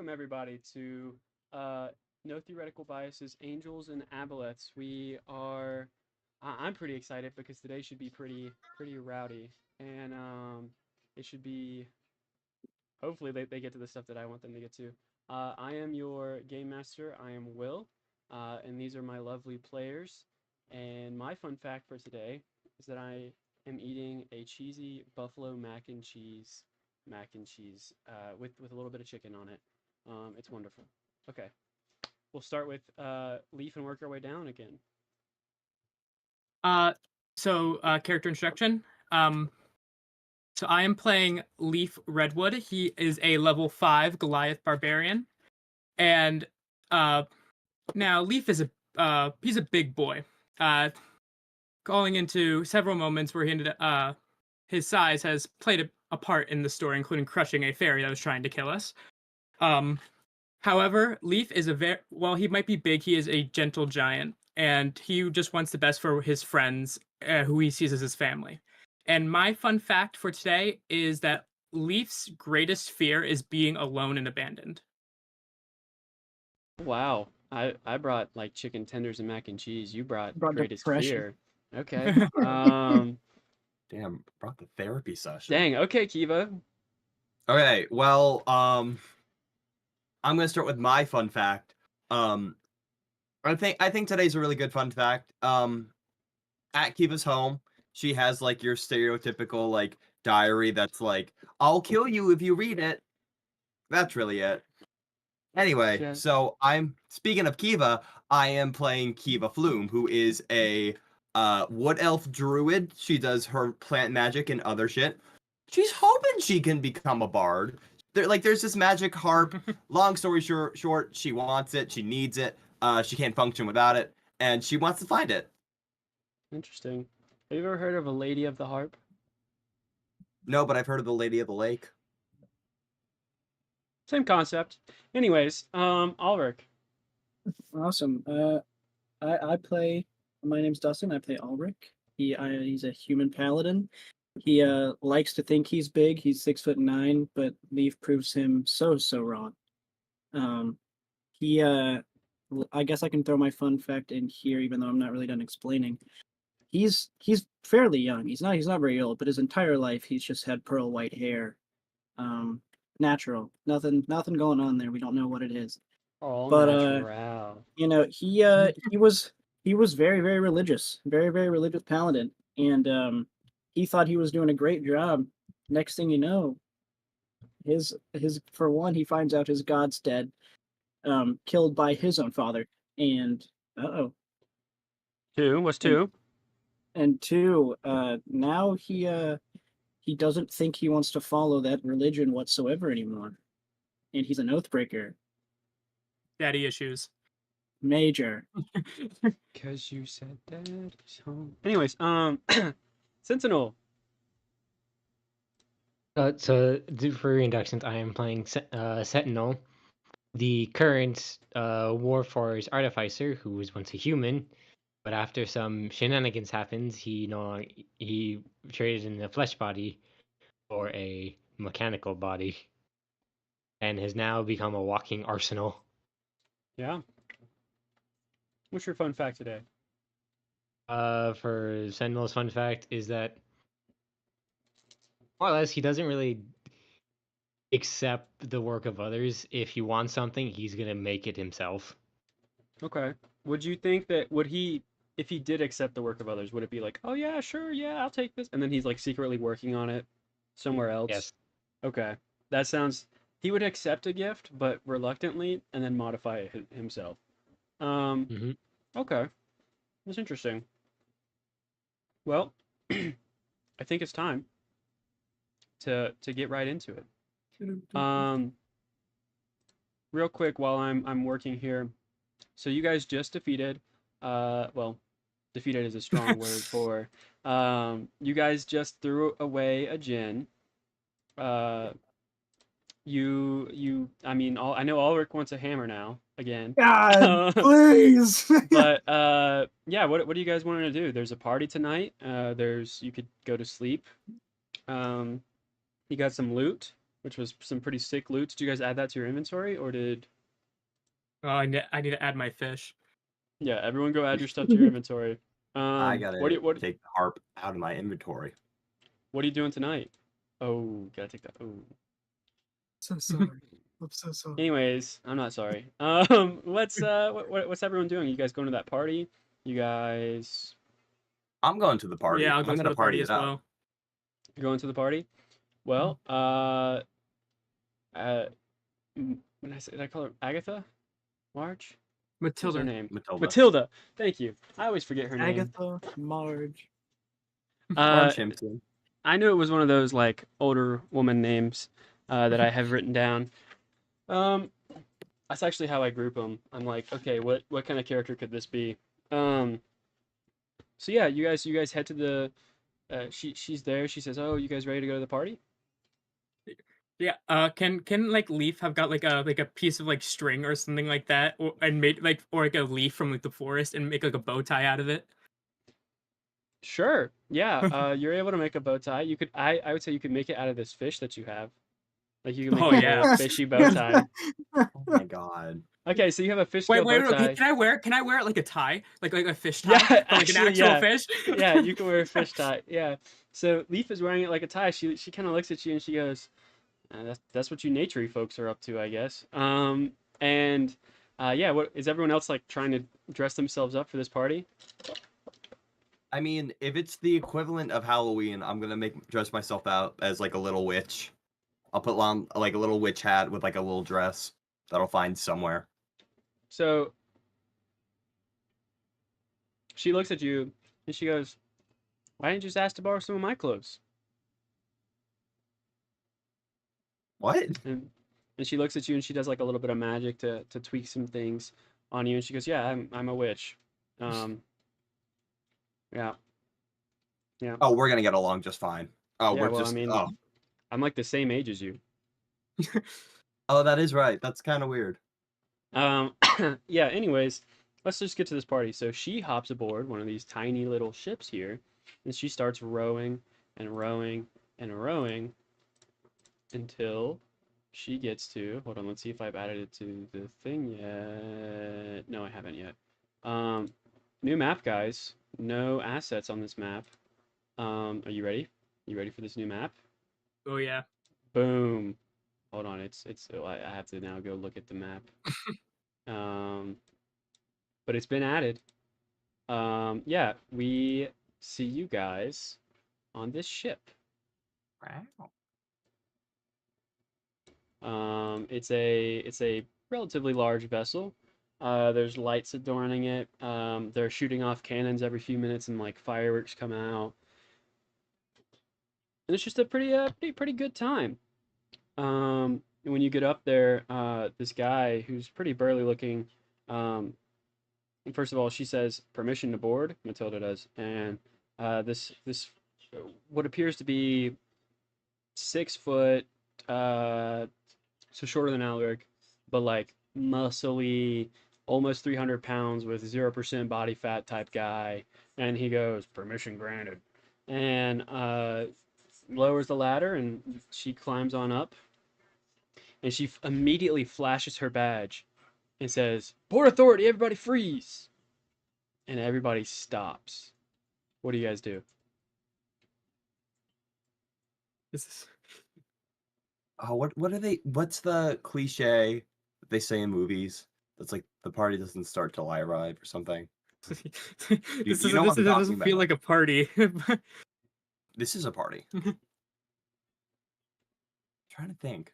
welcome everybody to No Theoretical Biases, Angels and Aboleths. I'm pretty excited because today should be pretty rowdy, and it should be. Hopefully, they get to the stuff that I want them to get to. I am your game master. I am Will, and these are my lovely players. And my fun fact for today is that I am eating a cheesy buffalo mac and cheese with a little bit of chicken on it. It's wonderful. Okay, we'll start with Leaf and work our way down again. Character introduction. So I am playing Leaf Redwood. He is a level 5 Goliath Barbarian. And now Leaf is he's a big boy. Calling into several moments where he ended his size has played a part in the story, including crushing a fairy that was trying to kill us. However, Leaf is while he might be big, he is a gentle giant, and he just wants the best for his friends, who he sees as his family. And my fun fact for today is that Leaf's greatest fear is being alone and abandoned. Wow, I brought like chicken tenders and mac and cheese. You brought greatest depression. fear. Okay. Damn, brought the therapy session. Dang. Okay, Kiva. Okay, well, I'm gonna start with my fun fact. I think today's a really good fun fact. At Kiva's home, she has like your stereotypical like diary that's like, "I'll kill you if you read it." That's really it. Anyway, Yeah. so I'm speaking of Kiva, I am playing Kiva Flume, who is a wood elf druid. She does her plant magic and other shit. She's hoping she can become a bard. There's this magic harp. Long story short, she wants it. She needs it. She can't function without it, and she wants to find it. Interesting. Have you ever heard of a Lady of the Harp? No, but I've heard of the Lady of the Lake. Same concept. Anyways, Ulrich. Awesome. I play. My name's Dustin. I play Ulrich. He's a human paladin. He likes to think he's big. He's 6'9", but Leaf proves him so wrong. I guess I can throw my fun fact in here, even though I'm not really done explaining. He's fairly young. He's not very old, but his entire life he's just had pearl white hair. Natural. Nothing going on there. We don't know what it is. All But natural. he was very religious, very religious paladin, and he thought he was doing a great job. Next thing you know, his for one, he finds out his god's dead, killed by his own father, and Two. What's two? and two, now he doesn't think he wants to follow that religion whatsoever anymore, and he's an oathbreaker. Daddy issues. Major. Because you said daddy's home. Anyways, Sentinel. For reintroductions, I am playing Sentinel, the current Warforged Artificer, who was once a human, but after some shenanigans happened, he traded in a flesh body for a mechanical body, and has now become a walking arsenal. Yeah. What's your fun fact today? For Sentinel's fun fact is that more or less he doesn't really accept the work of others. If he wants something, he's gonna make it himself. Okay. Would you think that if he did accept the work of others, would it be like, oh yeah, sure, yeah, I'll take this, and then he's like secretly working on it somewhere else? Yes. Okay. That sounds. He would accept a gift, but reluctantly, and then modify it himself. Okay. That's interesting. Well, I think it's time to get right into it. Real quick while I'm working here. So you guys just defeated defeated is a strong word for you guys just threw away a djinn. I know Ulrich wants a hammer now again. God, please. But yeah, what do you guys want to do? There's a party tonight. You could go to sleep. You got some loot, which was some pretty sick loot. Did you guys add that to your inventory, or did? Oh, I need to add my fish. Yeah, everyone go add your stuff to your inventory. I What gotta do you what take the harp out of my inventory. what are you doing tonight? Oh, gotta take that. Oh. So sorry. I'm so sorry. Anyways, I'm not sorry. What's everyone doing? You guys going to that party? You guys I'm going to the party. Yeah, I'll go I'm to gonna the party party as it up. well. going to the party? Well, when I say, did I call her Agatha? Marge? What's her Matilda. name? Matilda. Matilda. Thank you. I always forget her name. Agatha, Marge. Uh, Simpson. I knew it was one of those like older woman names that I have written down. That's actually how I group them. I'm like, okay, what kind of character could this be? So yeah, you guys head to the. She's there. She says, "Oh, you guys ready to go to the party?" Yeah. Can like Leaf have got like a piece of like string or something like that, or and made like or like a leaf from like the forest and make like a bow tie out of it? Sure. Yeah. You're able to make a bow tie. You could. I would say you could make it out of this fish that you have. Like you can make Oh, a yeah. little fishy bow tie. Oh my god. Okay, so you have a fish Wait, scale wait, bow okay, tie. can I wear it like a tie, like a fish tie, Yeah, but like an actually, actual yeah. fish? Yeah, you can wear a fish tie. Yeah. So Leaf is wearing it like a tie. She kind of looks at you and she goes, that's what you naturey folks are up to, I guess." And yeah, what is everyone else like trying to dress themselves up for this party? I mean, if it's the equivalent of Halloween, I'm gonna dress myself out as like a little witch. I'll put on like a little witch hat with like a little dress that I'll find somewhere. So she looks at you and she goes, "Why didn't you just ask to borrow some of my clothes?" What? And she looks at you and she does like a little bit of magic to tweak some things on you and she goes, "Yeah, I'm a witch." Yeah. Yeah. Oh, we're gonna get along just fine. Oh, Yeah, we're well, I just mean, oh. I'm like the same age as you. Oh, that is right. That's kind of weird. Yeah, anyways, let's just get to this party. So she hops aboard one of these tiny little ships here, and she starts rowing and rowing and rowing until she gets to, hold on, let's see if I've added it to the thing yet. No, I haven't yet. New map, guys. No assets on this map. Are you ready? You ready for this new map? Oh yeah. Boom. Hold on, I have to now go look at the map. But it's been added. Yeah, we see you guys on this ship. Wow. It's a relatively large vessel. There's lights adorning it. They're shooting off cannons every few minutes, and like fireworks come out. And it's just a pretty good time. And when you get up there, this guy who's pretty burly looking, first of all, she says permission to board. Matilda does, and this what appears to be 6 foot, so shorter than Alaric, but like muscly, almost 300 pounds with 0% body fat type guy, and he goes permission granted, and lowers the ladder, and she climbs on up, and she immediately flashes her badge and says, "Port Authority, everybody freeze!" And everybody stops. What do you guys do? This is Oh, what are they? What's the cliche that they say in movies? That's like the party doesn't start till I arrive or something. You know what I'm talking doesn't feel about. like a party. This is a party. Trying to think.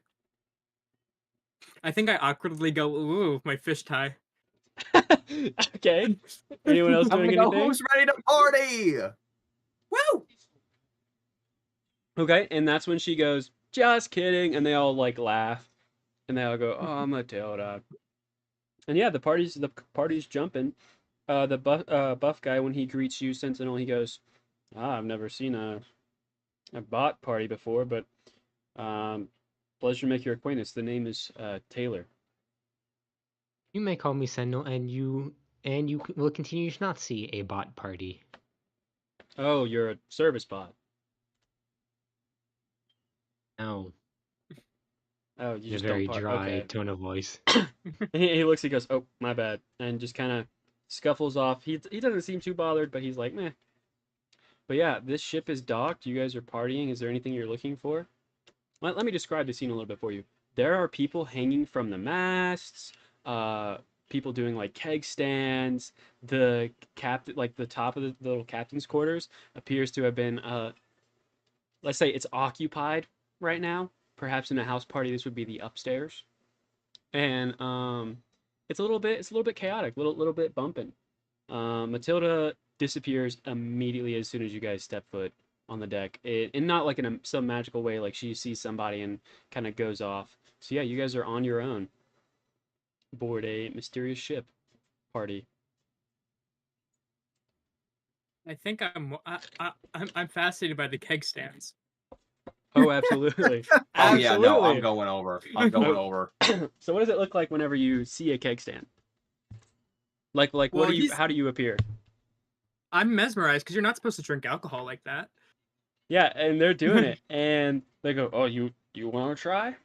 I think I awkwardly go, "Ooh, my fish tie." Okay. Anyone else I'm doing gonna go. anything? Who's ready to party? Woo! Okay, and that's when she goes, "Just kidding," and they all like laugh, and they all go, "Oh, Matilda." And yeah, the party's jumping. The buff guy, when he greets you, Sentinel, he goes, I've never seen a bot party before, but pleasure to make your acquaintance. The name is Taylor." You may call me Sentinel, and you will continue to not see a bot party. "Oh, you're a service bot." No. Oh, you in a just very don't party. dry Okay. tone of voice. He looks. He goes, "Oh, my bad," and just kind of scuffles off. He doesn't seem too bothered, but he's like, "Meh." But yeah, this ship is docked. You guys are partying. Is there anything you're looking for? Let me describe the scene a little bit for you. There are people hanging from the masts. Uh, People doing like keg stands. The captain, like the top of the little captain's quarters, appears to have been let's say it's occupied right now. Perhaps in a house party, this would be the upstairs, and it's a little bit chaotic, little bit bumping. Matilda disappears immediately as soon as you guys step foot on the deck. And not like in some magical way, like she sees somebody and kind of goes off. So yeah, you guys are on your own aboard a mysterious ship party. I think I'm fascinated by the keg stands. Oh, absolutely, Oh yeah, no, I'm absolutely. going over. I'm going over. So what does it look like whenever you see a keg stand? Like what Well, do you? How do you appear? I'm mesmerized because you're not supposed to drink alcohol like that. Yeah, and they're doing it, and they go, "Oh, you want to try?"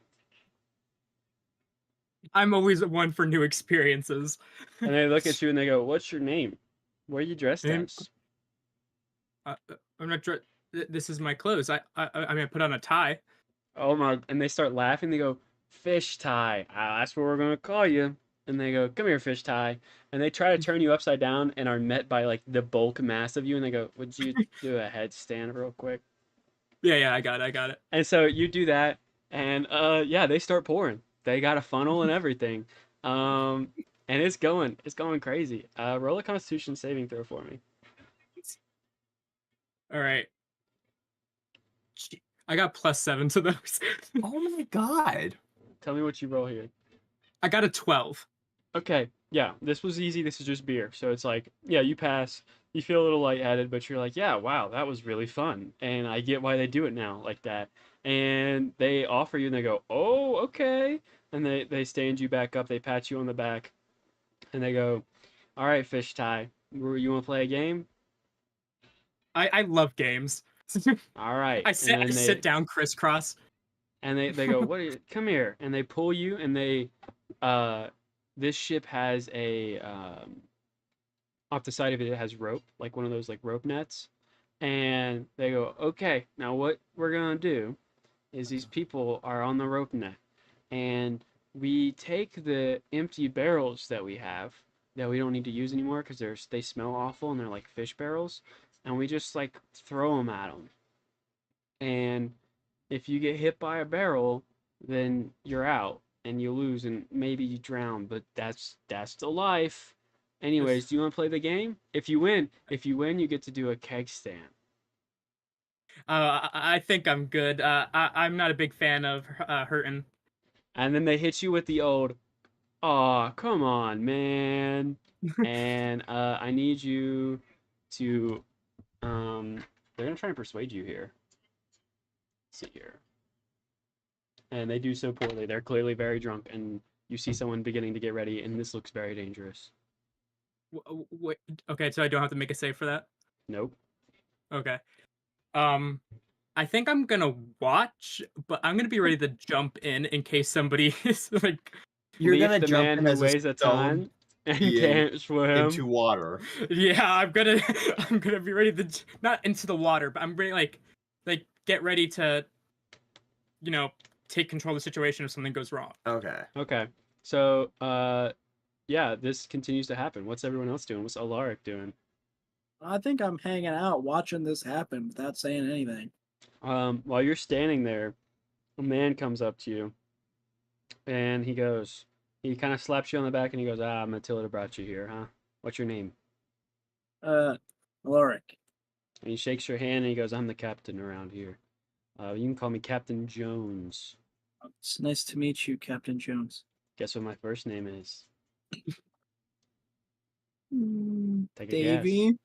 I'm always one for new experiences. And they look at you and they go, "What's your name? What are you dressed Name- as?" I'm not. This is my clothes. I mean, I put on a tie. Oh my! And they start laughing. They go, "Fish tie. That's what we're gonna call you." And they go, "Come here, fish tie." And they try to turn you upside down and are met by like the bulk mass of you. And they go, "Would you do a headstand real quick?" Yeah, I got it. And so you do that, and yeah, they start pouring. They got a funnel and everything, um, and it's going crazy. Roll a Constitution saving throw for me. All right. I got +7 to those. Oh my god. Tell me what you roll here. I got a 12. Okay, yeah, this was easy. This is just beer. So it's like, yeah, you pass. You feel a little lightheaded, but you're like, yeah, wow, that was really fun. And I get why they do it now like that. And they offer you and they go, oh, okay. And they stand you back up. They pat you on the back and they go, all right, fish tie, you want to play a game? I love games. All right. I And then sit down crisscross. and they go, what are you, come here. And they pull you and uh, this ship has off the side of it, it has rope, like one of those like rope nets. And they go, okay, now what we're gonna do is these people are on the rope net, and we take the empty barrels that we have that we don't need to use anymore because they smell awful and they're like fish barrels, and we just like throw them at them. And if you get hit by a barrel, then you're out and you lose and maybe you drown, but that's the life. Anyways, do you want to play the game? If you win, you get to do a keg stand. I think I'm good. I'm not a big fan of hurting. And then they hit you with the old, "Aw, come on, man." And I need you to they're gonna try and persuade you here. Let's see here. And they do so poorly. They're clearly very drunk, and you see someone beginning to get ready, and this looks very dangerous. Wait, okay, so I don't have to make a save for that. Nope. Okay. I think I'm gonna watch, but I'm gonna be ready to jump in case somebody is like, You're Leaf, gonna the jump man in who as weighs a stone ton and being can't swim. into water. yeah, I'm gonna be ready to not into the water, but I'm ready like get ready to, take control of the situation if something goes wrong. Okay. Okay. So, yeah, this continues to happen. What's everyone else doing? What's Alaric doing? I think I'm hanging out watching this happen without saying anything. While you're standing there, a man comes up to you and he kind of slaps you on the back and he goes, "Ah, Matilda brought you here, huh? What's your name?" Alaric. And he shakes your hand and he goes, "I'm the captain around here. You can call me Captain Jones. It's nice to meet you, Captain Jones. Guess what my first name is? Take a guess." Davy.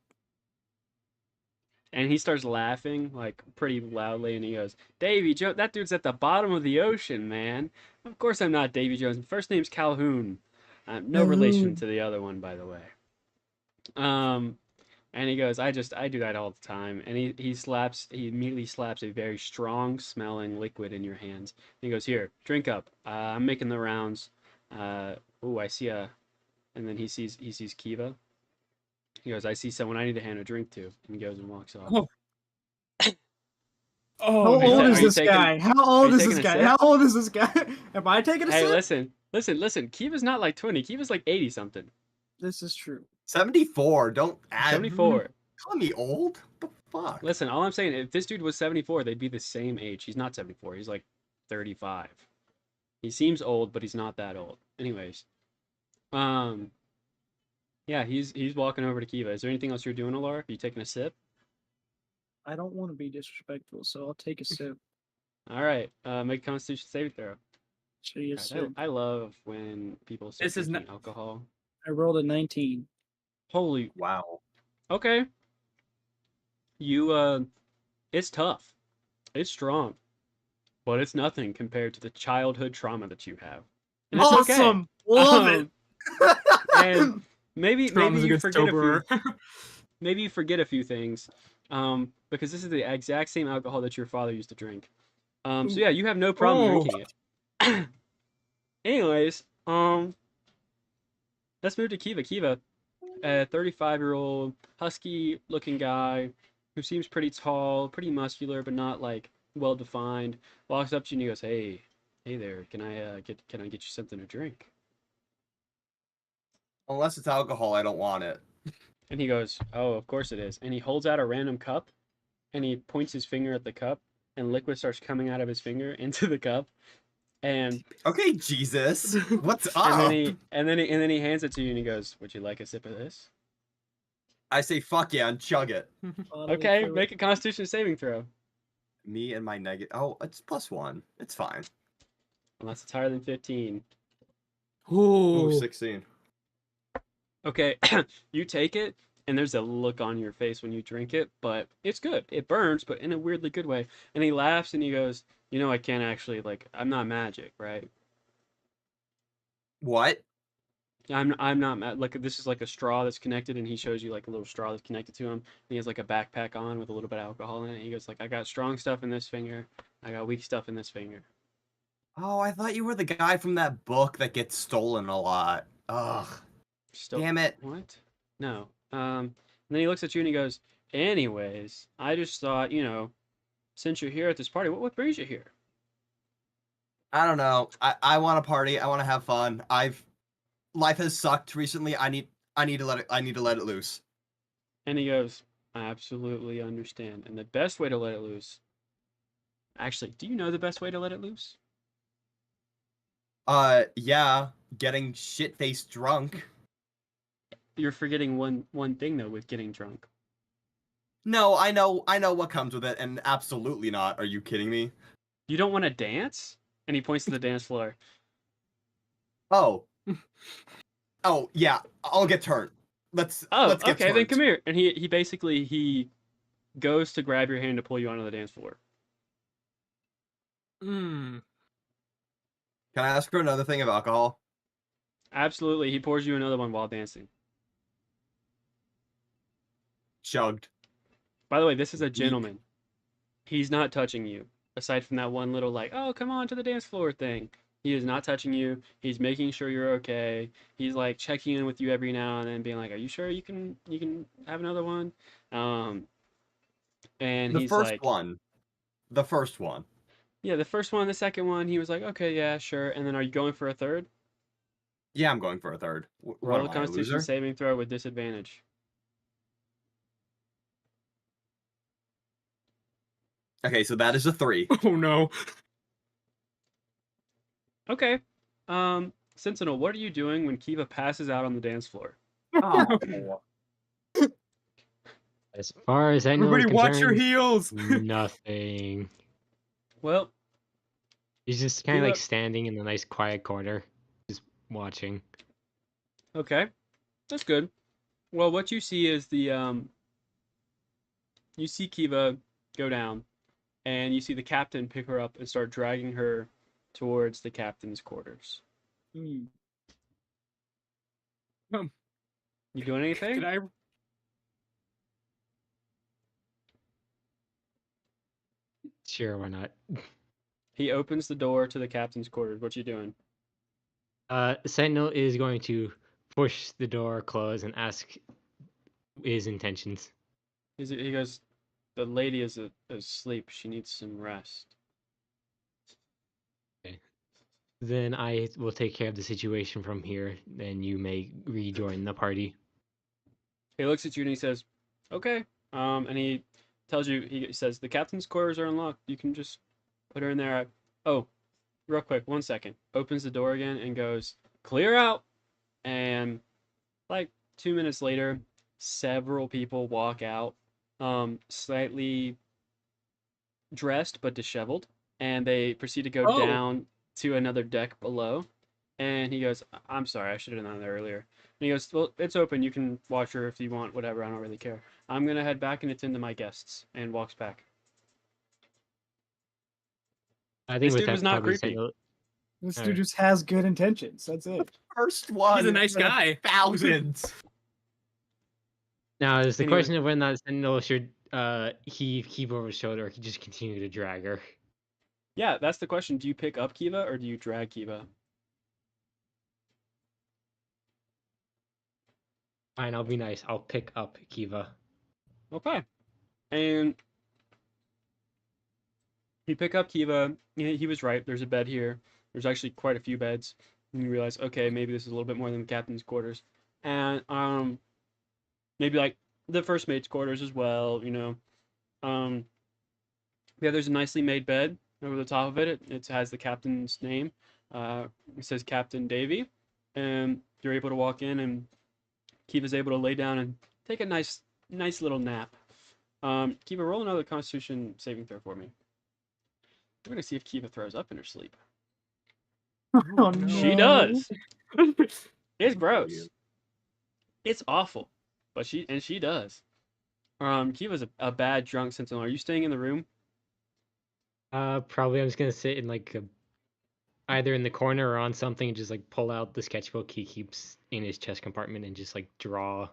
And he starts laughing like pretty loudly, and he goes, "Davy Jones, that dude's at the bottom of the ocean, man. Of course I'm not Davy Jones. First name's Calhoun. No relation Calhoun. to the other one, by the way." Um, And he goes, I do that all the time. And he immediately slaps a very strong smelling liquid in your hands. And he goes, here, drink up. I'm making the rounds. I see and then he sees Kiva. He goes, I see someone I need to hand a drink to. And he goes and walks off. Oh. How Oh, old man. is this guy? How old is this guy? How old is this guy? Am I taking a Hey, sip? listen. Kiva's not like 20. Kiva's like 80 something. This is true. 74. Don't add. 74. Calling me old? What the fuck? Listen, all I'm saying, if this dude was 74, they'd be the same age. He's not 74. He's like 35. He seems old, but he's not that old. Anyways, yeah, he's walking over to Kiva. Is there anything else you're doing, Alara? Are you taking a sip? I don't want to be disrespectful, so I'll take a sip. All right, make a Constitution saving throw. So you God, sip. I love when people start This is drinking not- alcohol. I rolled a 19. Holy, Wow. okay. You, it's tough. It's strong. But it's nothing compared to the childhood trauma that you have. And it's okay. Awesome! Love it! And maybe Trauma's a you good forget a few soberer. maybe you forget a few things. Because this is the exact same alcohol that your father used to drink. So yeah, you have no problem Oh. drinking it. Anyways, let's move to Kiva. Kiva, a 35-year-old husky-looking guy who seems pretty tall, pretty muscular, but not like well defined, walks up to you and he goes, "Hey there, can I get you something to drink?" Unless it's alcohol, I don't want it. And he goes, "Oh, of course it is." And he holds out a random cup, and he points his finger at the cup, and liquid starts coming out of his finger into the cup. And Okay, Jesus. What's up? and then he hands it to you, and he goes, "Would you like a sip of this?" I say fuck yeah and chug it. Okay, make a Constitution saving throw. Me and my negative. Oh, it's +1. It's fine. Unless it's higher than 15. Ooh, Ooh. 16. Okay, you take it, and there's a look on your face when you drink it, but it's good. It burns, but in a weirdly good way. And he laughs and he goes, "You know, I can't actually, like, I'm not magic, right? What? I'm not like, this is like a straw that's connected," and he shows you like a little straw that's connected to him. And he has like a backpack on with a little bit of alcohol in it. He goes like, "I got strong stuff in this finger. I got weak stuff in this finger." Oh, I thought you were the guy from that book that gets stolen a lot. Ugh. Still, Damn it. what? No. And then he looks at you and he goes, "Anyways, I just thought, you know, since you're here at this party, what brings you here?" I don't know. I want to party. I want to have fun. Life has sucked recently. I need to let it loose. And he goes, "I absolutely understand. And the best way to let it loose, actually, do you know the best way to let it loose?" Yeah, getting shit-faced drunk. You're forgetting one thing though with getting drunk. No, I know what comes with it, and absolutely not. Are you kidding me? You don't want to dance? And he points to the dance floor. Oh. Oh, yeah, I'll get turned. Let's get Okay, then turned. come here. And he basically goes to grab your hand to pull you onto the dance floor. Mm. Can I ask for another thing of alcohol? Absolutely, he pours you another one while dancing. Chugged. By the way, this is a gentleman. He's not touching you. Aside from that one little like, "Oh, come on to the dance floor" thing. He is not touching you. He's making sure you're okay. He's like checking in with you every now and then, being like, "Are you sure you can have another one?" And The he's first like, one. The first one. "Yeah, the first one, the second one." He was like, "Okay, yeah, sure." And then, "Are you going for a third?" Yeah, I'm going for a third. What Roll am a I, a Constitution loser? saving throw with disadvantage. Okay, so that is a 3. Oh no. Okay. Sentinel, what are you doing when Kiva passes out on the dance floor? Oh. As far as I know, Everybody watch your concerned, heels. nothing. Well, He's just kind of Kiva- like standing in a nice quiet corner, just watching. okay. That's good. Well, what you see is you see Kiva go down, and you see the captain pick her up and start dragging her towards the captain's quarters. Hmm. You doing anything? Can I? Sure, why not? He opens the door to the captain's quarters. What you doing? Sentinel is going to push the door closed and ask his intentions. He goes, the lady is asleep. She needs some rest. Then I will take care of the situation from here. Then you may rejoin the party. He looks at you and he says, "Okay." And he tells you. He says, "The captain's quarters are unlocked. You can just put her in there." Oh, real quick, 1 second. Opens the door again and goes, "Clear out." And like 2 minutes later, several people walk out, slightly dressed but disheveled, and they proceed to go Oh. down to another deck below. And he goes, "I'm sorry, I should have done that earlier." And he goes, "Well, it's open. You can watch her if you want, whatever. I don't really care. I'm gonna head back and attend to my guests." And walks back. I This think with dude was that, not probably creepy. Sentinel. This Alright. dude just has good intentions. That's it. First one. He's a nice out of guy. Thousands. Now, is the Anyway. question of when that Sentinel should keep over his shoulder, or he just continue to drag her? Yeah, that's the question. Do you pick up Kiva or do you drag Kiva? Fine, I'll be nice. I'll pick up Kiva. Okay. And you pick up Kiva. He was right. There's a bed here. There's actually quite a few beds. And you realize, okay, maybe this is a little bit more than the captain's quarters. And maybe like the first mate's quarters as well, you know. Yeah, there's a nicely made bed over the top of it. It has the captain's name. It says Captain Davy. And you're able to walk in and Kiva's able to lay down and take a nice little nap. Kiva, roll another Constitution saving throw for me. We're gonna see if Kiva throws up in her sleep. Oh, no. She no. does. It's gross. It's awful, but she does. Kiva's a bad drunk sentinel. Are you staying in the room? Probably I'm just gonna sit in like either in the corner or on something and just like pull out the sketchbook he keeps in his chest compartment and just like draw,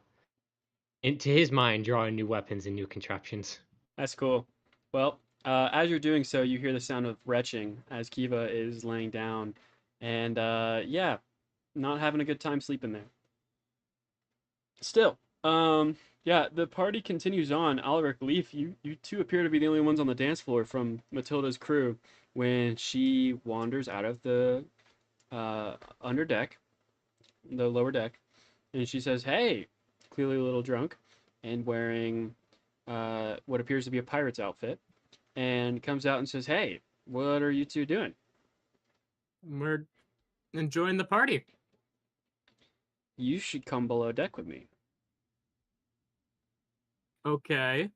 into his mind, draw new weapons and new contraptions. That's cool. Well, as you're doing so, you hear the sound of retching as Kiva is laying down, and yeah, not having a good time sleeping there. Still, yeah, the party continues on. Alaric, Leaf, you two appear to be the only ones on the dance floor from Matilda's crew when she wanders out of the under deck, the lower deck, and she says, "Hey," clearly a little drunk, and wearing what appears to be a pirate's outfit, and comes out and says, "Hey, what are you two doing?" We're enjoying the party. "You should come below deck with me." Okay.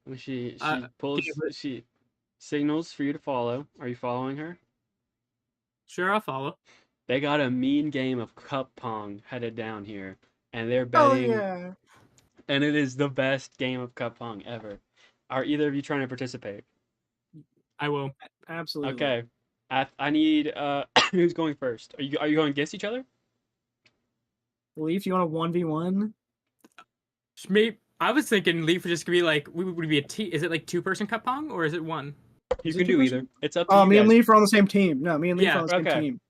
And she Uh, pulls, Kiva- she signals for you to follow. Are you following her? Sure, I'll follow. They got a mean game of cup pong headed down here, and they're Oh betting, yeah. and it is the best game of cup pong ever. Are either of you trying to participate? I will. Absolutely. Okay. I need who's going first? Are you going against each other? Leaf, you want a 1v1? Maybe I was thinking Leaf would just be like, we would be a team. Is it like 2-person cup pong or is it one? You Is it can do two-person? either. It's up to Oh, you me and guys. Leaf are on the same team. No, me and Leaf Yeah, are on the same okay. team.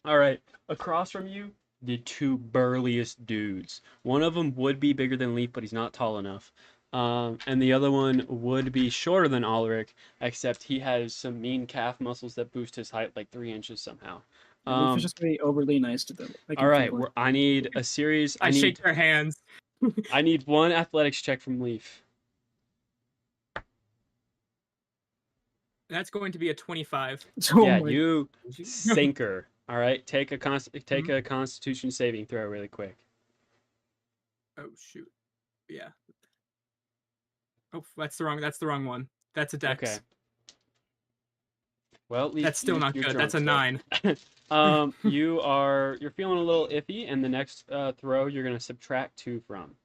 All right. Across from you, the two burliest dudes. One of them would be bigger than Leaf, but he's not tall enough. And the other one would be shorter than Ulrich, except he has some mean calf muscles that boost his height like 3 inches somehow. And Leaf is just gonna be overly nice to them. I can All right. feel it. I need a series. I shake their hands. I need one athletics check from Leaf. That's going to be a 25. Oh Yeah, my- you sinker. All right. Take a Constitution saving throw really quick. Oh shoot. Yeah. Oh, that's the wrong one. That's a dex. Okay. Well, at least That's still not you're good. That's a drunk 9. still. You're feeling a little iffy, and the next throw you're gonna subtract 2 from.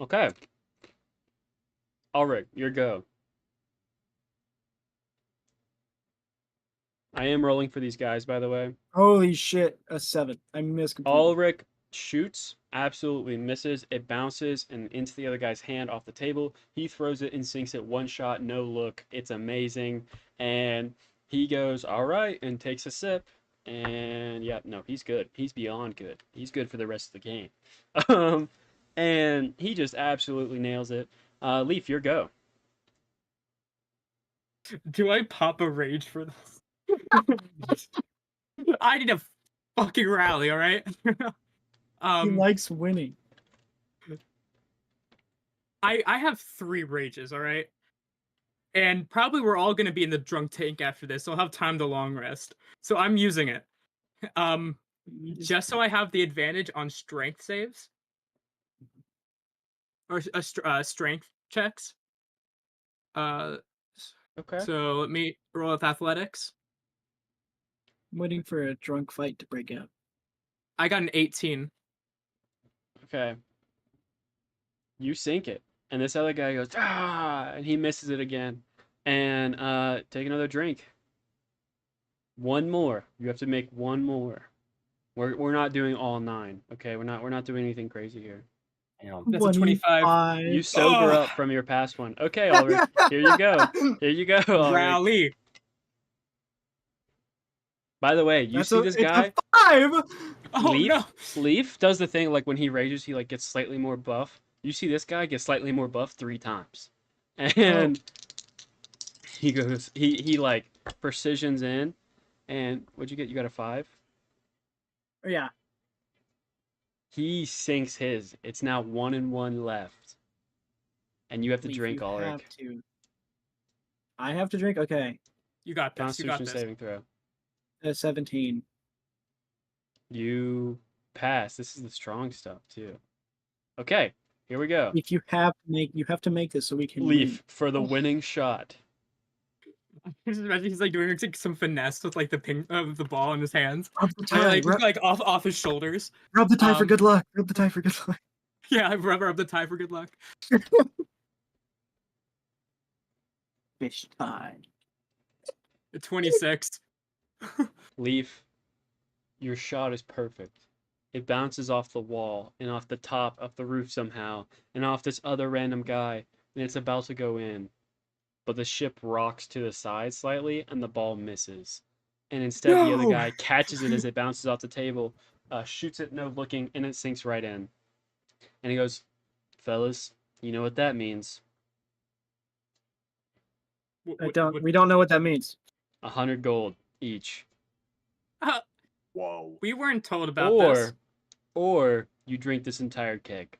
Okay. Ulrich, your go. I am rolling for these guys, by the way. Holy shit, a 7. I missed completely. Ulrich shoots absolutely misses. It bounces and into the other guy's hand off the table. He throws it and sinks it one shot, no look. It's amazing. And he goes, all right, and takes a sip. And yeah, no, he's good. He's beyond good. He's good for the rest of the game. Um, and he just absolutely nails it. Leaf, your go. Do I pop a rage for this? I need a fucking rally, all right? He likes winning. I have 3 rages, all right? And probably we're all gonna be in the drunk tank after this, so I'll have time to long rest. So I'm using it. Just so I have the advantage on strength saves. Or strength checks. Okay. So let me roll with athletics. I'm waiting for a drunk fight to break out. I got an 18. Okay. You sink it. And this other guy goes, ah, and he misses it again. And take another drink. One more. You have to make one more. We're not doing all 9. Okay, we're not doing anything crazy here. That's a 25. You sober up from your past one. Okay, Ulrich. Here you go. Here you go, Ulrich. Rally. By the way, you see this guy? It's a 5. Oh Leaf, no. Leaf does the thing like when he rages, he like gets slightly more buff. You see this guy get slightly more buff 3 times, and he goes, he like precisions in, and what'd you get? You got a 5. Yeah. He sinks his. It's now 1 and 1 left, and you have to Leaf, drink, you Ulrich. have to. I have to drink. Okay. You got this. You got Constitution this. saving throw. 17. You pass. This is the strong stuff too. Okay, here we go. If you have to make this so we can Leaf win. for the winning shot. Just imagine he's like doing like some finesse with like the ping of the ball in his hands. Rub the tie. Like off his shoulders. Rub the tie for good luck. Rub the tie for good luck. Yeah, I rubber up the tie for good luck. Fish tie. 26. Leaf, your shot is perfect. It bounces off the wall and off the top of the roof somehow and off this other random guy, and it's about to go in. But the ship rocks to the side slightly and the ball misses. And instead the other No! guy catches it as it bounces off the table, shoots it no looking, and it sinks right in. And he goes, fellas, you know what that means. We don't know what that means. 100 gold each. Whoa. We weren't told about this. Or you drink this entire keg.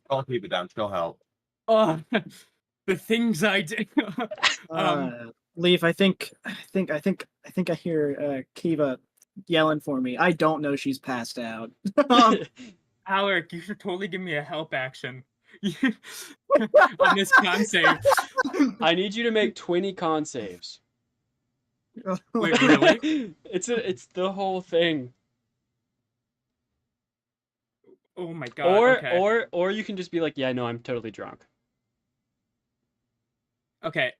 I'll keep it down. Still help. Oh, the things I did. Leaf, I think I hear Kiva yelling for me. I don't know she's passed out. Alec, you should totally give me a help action on this con save. I need you to make 20 con saves. Wait, really? It's the whole thing. Oh my god. Or you can just be like, yeah, no, I'm totally drunk. Okay.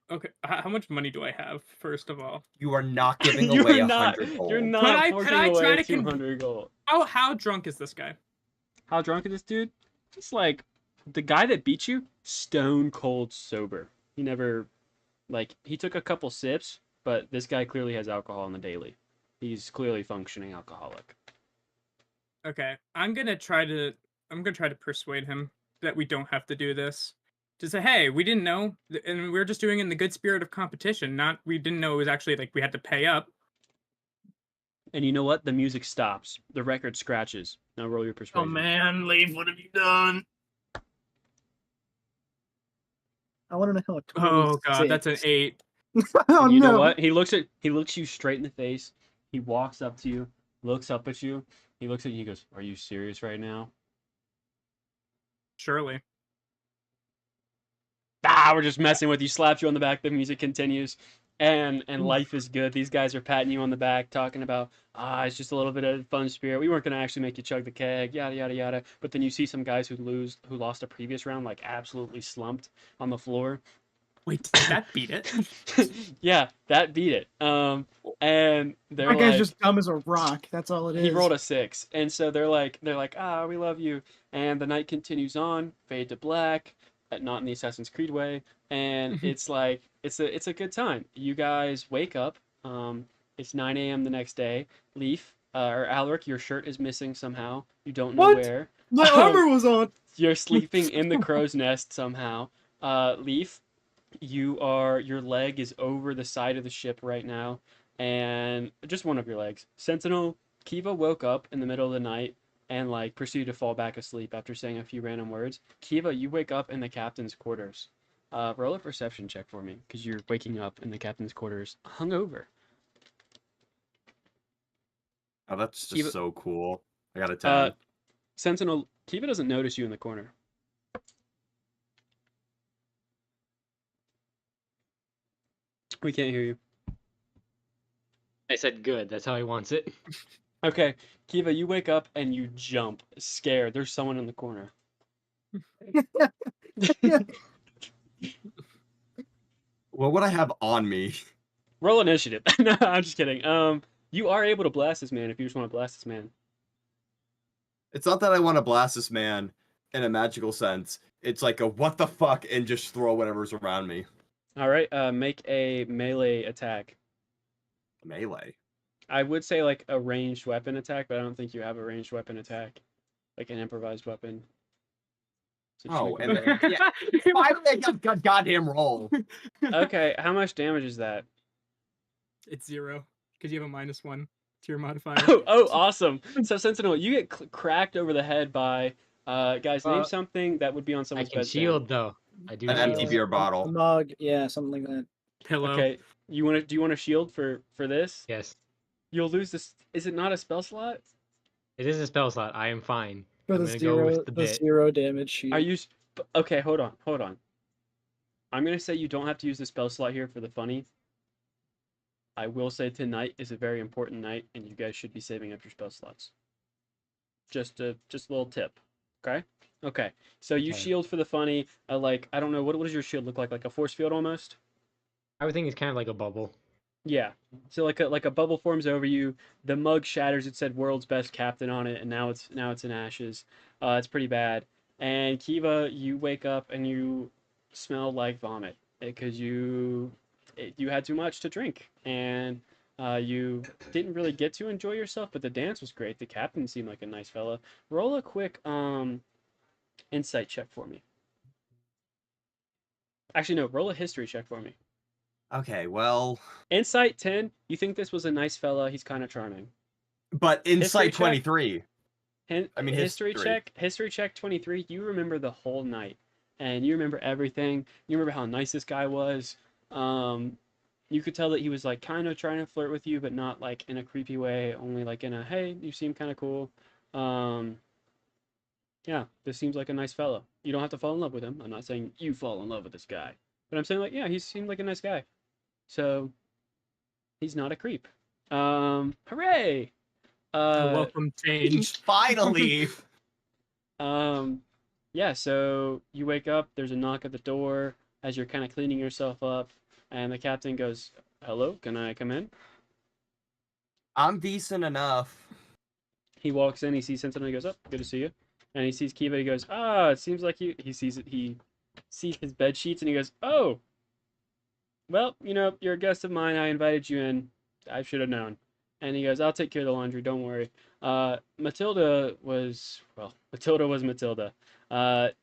How much money do I have, first of all? You are not giving away 100 gold. You're not Could I forking try away to 200 gold. How drunk is this guy? How drunk is this dude? Just like the guy that beat you, stone cold sober. He never, like, he took a couple sips, but this guy clearly has alcohol on the daily. He's clearly functioning alcoholic. Okay, I'm gonna try to persuade him that we don't have to do this. To say, hey, we didn't know, and we were just doing it in the good spirit of competition. We didn't know it was actually like we had to pay up. And you know what? The music stops. The record scratches. Now roll your persuasion. Oh man, Leaf, what have you done? I want to know how a 26. Oh god, that's an 8. Oh And you no. know what? He looks you straight in the face. He walks up to you, looks up at you. He looks at you. He goes, "Are you serious right now?" Surely. We're just messing with you. Slaps you on the back. The music continues, and life is good. These guys are patting you on the back, talking about, it's just a little bit of fun spirit. We weren't gonna actually make you chug the keg, yada yada yada. But then you see some guys who lost a previous round, like absolutely slumped on the floor, Wait, did that beat it? Yeah, that beat it. And they're That guy's like, just dumb as a rock. That's all it is. he rolled a 6, and so they're like, ah, we love you. And the night continues on, fade to black, not in the Assassin's Creed way, and it's like it's a good time. You guys wake up. It's 9 a.m. the next day. Leaf or Alaric, your shirt is missing somehow. You don't know What? where. My armor was on. You're sleeping in the crow's nest somehow. Leaf, your leg is over the side of the ship right now, and just one of your legs. Sentinel, Kiva woke up in the middle of the night and like proceeded to fall back asleep after saying a few random words. Kiva, you wake up in the captain's quarters. Roll a perception check for me because you're waking up in the captain's quarters hungover. Oh, that's just Kiva, so cool. I got a 10. Sentinel, Kiva doesn't notice you in the corner. We can't hear you. I said good. That's how he wants it. Okay, Kiva, you wake up and you jump, scared. There's someone in the corner. What would I have on me? Roll initiative. No, I'm just kidding. You are able to blast this man if you just want to blast this man. It's not that I want to blast this man in a magical sense. It's like a what the fuck and just throw whatever's around me. All right, make a melee attack. Melee. I would say like a ranged weapon attack, but I don't think you have a ranged weapon attack, like an improvised weapon. So just Oh, make a and melee. yeah. Why would they have goddamn roll? Okay, how much damage is that? It's 0 because you have a -1 to your modifier. Oh, awesome! So Sentinel, you get cracked over the head by guys. Name something that would be on I someone's can bedstand. shield though. I do An shield. empty beer A bottle. mug, yeah, something like that. Pillow. Okay, do you want to shield for this? Yes, You'll lose this. Is it not a spell slot? it is a spell slot. I am fine. For I'm the gonna zero, go with the the bit. 0 damage shield. Are you? Okay, hold on. I'm gonna say you don't have to use the spell slot here for the funny. I will say tonight is a very important night, and you guys should be saving up your spell slots. Just a little tip, okay? Okay. So you Okay. shield for the funny. Like I don't know what does your shield look like? Like a force field almost? Everything is kind of like a bubble. Yeah. So like a bubble forms over you. The mug shatters. It said "World's Best Captain" on it, and now it's in ashes. It's pretty bad. And Kiva, you wake up and you smell like vomit because you had too much to drink, and you didn't really get to enjoy yourself. But the dance was great. The captain seemed like a nice fella. Roll a quick insight check for me. Actually, no. Roll a history check for me. Okay, well, Insight 10. You think this was a nice fella. He's kind of charming. but History insight check? 23. I mean, history history. check 23. You remember the whole night, and you remember everything. You remember how nice this guy was. You could tell that he was like kind of trying to flirt with you, but not like in a creepy way, only like in a hey, you seem kind of cool. Yeah, this seems like a nice fellow. You don't have to fall in love with him. I'm not saying you fall in love with this guy, but I'm saying like yeah, he seemed like a nice guy. So he's not a creep. Hooray! A welcome change. Finally. Yeah, so you wake up, there's a knock at the door as you're kind of cleaning yourself up, and the captain goes, "Hello, can I come in?" I'm decent enough. He walks in, he sees Sentinel, he goes, "Oh, good to see you." And he sees Kiva, he goes, "Ah, it seems like you." He sees it, he sees his bed sheets, and he goes, "Oh, well, you're a guest of mine. I invited you in. I should have known." And he goes, "I'll take care of the laundry. Don't worry." Matilda was Matilda.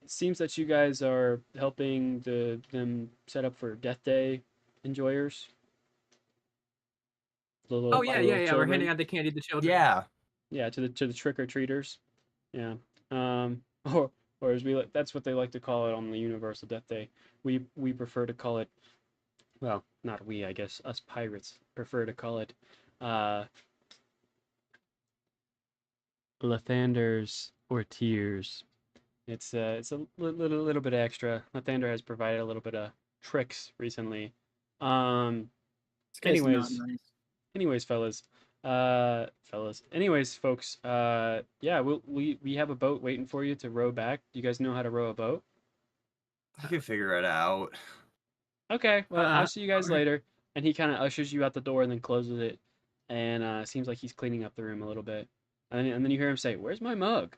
Seems that you guys are helping them set up for Death Day enjoyers. Oh yeah. We're Children. handing out the candy to the children. Yeah. Yeah, to the trick or treaters. Yeah. Or as that's what they like to call it on the Universal Death Day. We prefer to call it, well, not we, I guess us pirates prefer to call it Lathander's or Tears. It's a little bit extra. Lathander has provided a little bit of tricks recently. This guy's not Anyways, nice. fellas. Anyways, folks. Yeah, we have a boat waiting for you to row back. Do you guys know how to row a boat? I can figure it out. Okay, well, I'll see you guys alright. later. And he kind of ushers you out the door and then closes it. And seems like he's cleaning up the room a little bit. And then you hear him say, "Where's my mug?"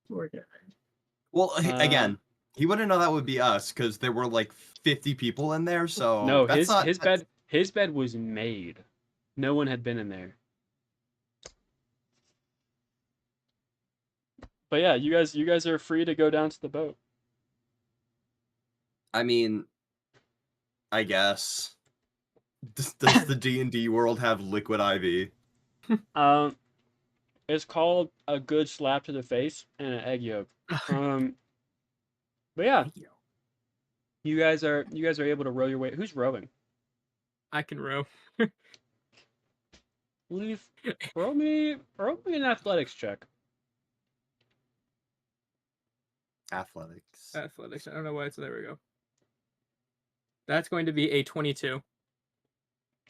Poor guy. Well, Uh, again, he wouldn't know that would be us because there were like 50 people in there. So No, that's not. his bed was made. No one had been in there. But yeah, you guys are free to go down to the boat. I mean, I guess. Does the D&D world have liquid IV? Um, it's called a good slap to the face and an egg yolk. Um, but yeah, you guys are able to row your way. Who's rowing? I can row. Leaf, roll me an athletics check. Athletics. Athletics. I don't know why. So there we go. That's going to be a 22.